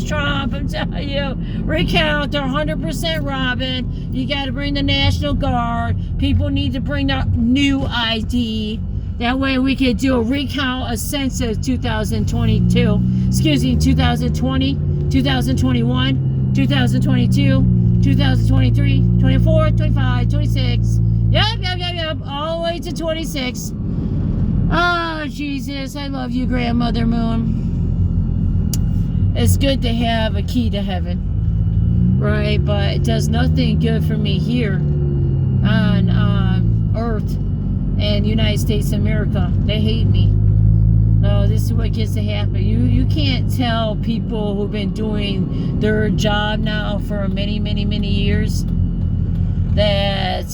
Trump, I'm telling you, recount, they're 100% robbing. You got to bring the National Guard. People need to bring their new ID. That way we could do a recount, a census 2022, 2020, 2021, 2022, 2023, 24, 25, 26. Yep, all the way to 26. Oh, Jesus, I love you, Grandmother Moon. It's good to have a key to heaven, right? But it does nothing good for me here on Earth and United States of America. They hate me. No, this is what gets to happen. You can't tell people who've been doing their job now for many, many, many years that,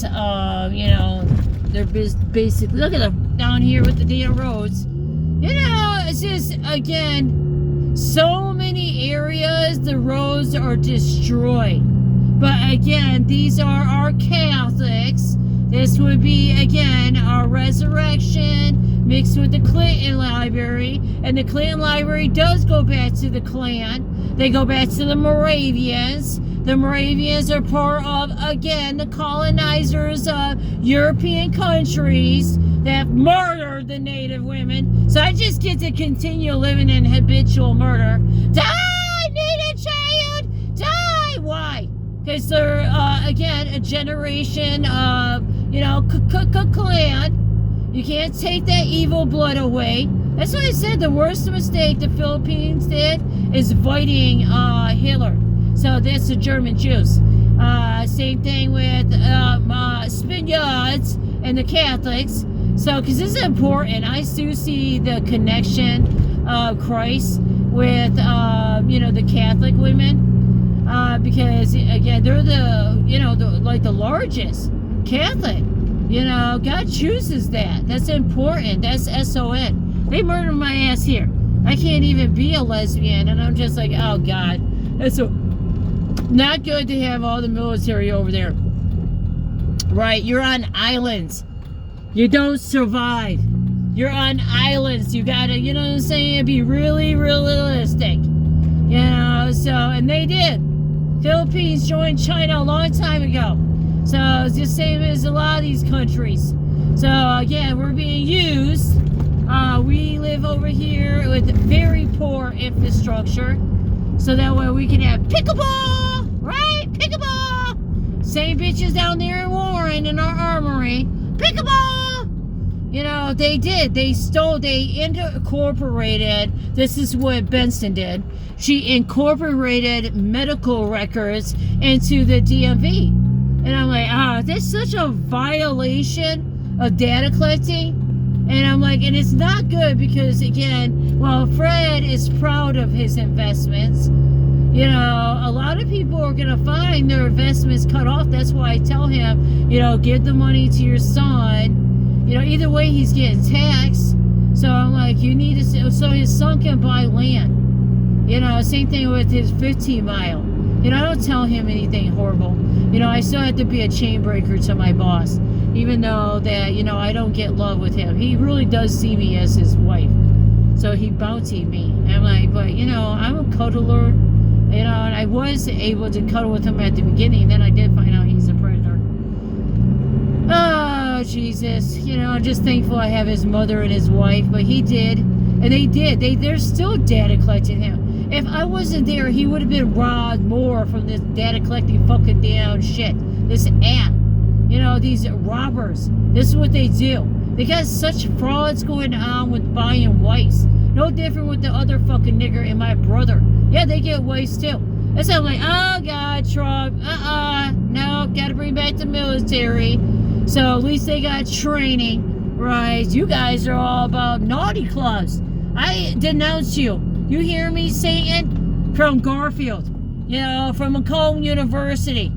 you know, they're basically, look at them down here with the damn roads. You know, it's just, again, so many areas the roads are destroyed. But again, these are our Catholics. This would be, again, our resurrection mixed with the Clinton Library. And the Clinton Library does go back to the Klan. They go back to the Moravians. The Moravians are part of, again, the colonizers of European countries that have murdered the native women. So I just get to continue living in habitual murder. Die, native child! Die! Why? Because they're, again, a generation of, you know, Klan. You can't take that evil blood away. That's why I said the worst mistake the Philippines did is fighting Hitler. So that's the German Jews. Same thing with Spaniards and the Catholics. So, because this is important, I do see the connection of Christ with, you know, the Catholic women, because again, they're the largest Catholic. You know, God chooses that. That's important. That's SON. They murdered my ass here. I can't even be a lesbian, and I'm just like, oh God, that's so not good to have all the military over there. Right? You're on islands. You don't survive. You're on islands. You gotta, you know what I'm saying? Be really realistic. You know, so, and they did. Philippines joined China a long time ago. So it's the same as a lot of these countries. So again, we're being used. We live over here with very poor infrastructure. So that way we can have pickleball, right? Pickleball. Same bitches down there in Warren in our armory. Pickleball. You know, they did. They incorporated, this is what Benson did. She incorporated medical records into the DMV. And I'm like, that's such a violation of data collecting. And I'm like, and it's not good because, again, well, Fred is proud of his investments. You know, a lot of people are going to find their investments cut off. That's why I tell him, you know, give the money to your son. You know, either way, he's getting taxed. So I'm like, you need to, so his son can buy land. You know, same thing with his 15 mile. You know, I don't tell him anything horrible. You know, I still have to be a chain breaker to my boss. Even though that, you know, I don't get love with him. He really does see me as his wife. So he bountied me. And I'm like, but, you know, I'm a cuddler. You know, and I was able to cuddle with him at the beginning. Then I did find out he's a predator. Oh, Jesus. You know, I'm just thankful I have his mother and his wife. But he did. And they did. They're still data collecting him. If I wasn't there, he would have been robbed more from this data collecting fucking down shit. This app. You know, these robbers. This is what they do. They got such frauds going on with buying whites. No different with the other fucking nigger and my brother. Yeah, they get whites too. That's how I'm like, oh God, Trump. No, gotta bring back the military. So at least they got training. Right? You guys are all about naughty clubs. I denounce you. You hear me, Satan? From Garfield. You know, from Macomb University.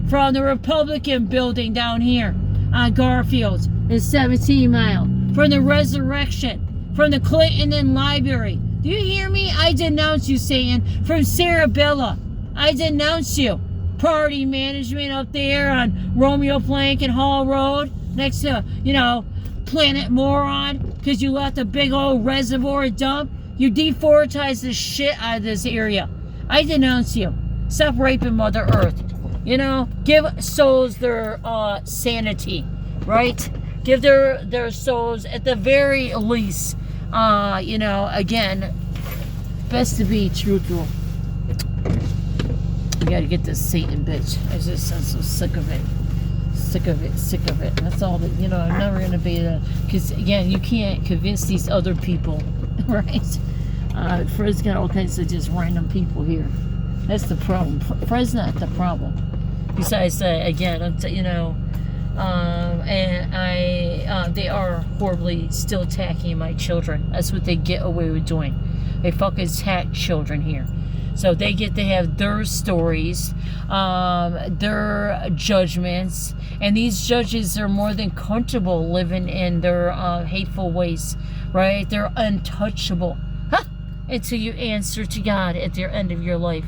From the Republican building down here on Garfield in 17 Mile. From the Resurrection. From the Clinton Library. Do you hear me? I denounce you, Satan. From Cerebella. I denounce you. Party management up there on Romeo Plank and Hall Road. Next to, you know, Planet Moron. Because you left a big old reservoir dump. You deforestized the shit out of this area. I denounce you. Stop raping Mother Earth. You know, give souls their sanity, right? Give their souls, at the very least, you know, again, best to be truthful. You gotta get this Satan bitch. I'm so sick of it. Sick of it. That's all that, you know, I'm never gonna be because again, you can't convince these other people, right? Fred's got all kinds of just random people here. That's the problem. Fred's not the problem. Besides, again, you know, and they are horribly still attacking my children. That's what they get away with doing. They fucking attack children here. So they get to have their stories, their judgments, and these judges are more than comfortable living in their hateful ways, right? They're untouchable. Until you answer to God at the end of your life.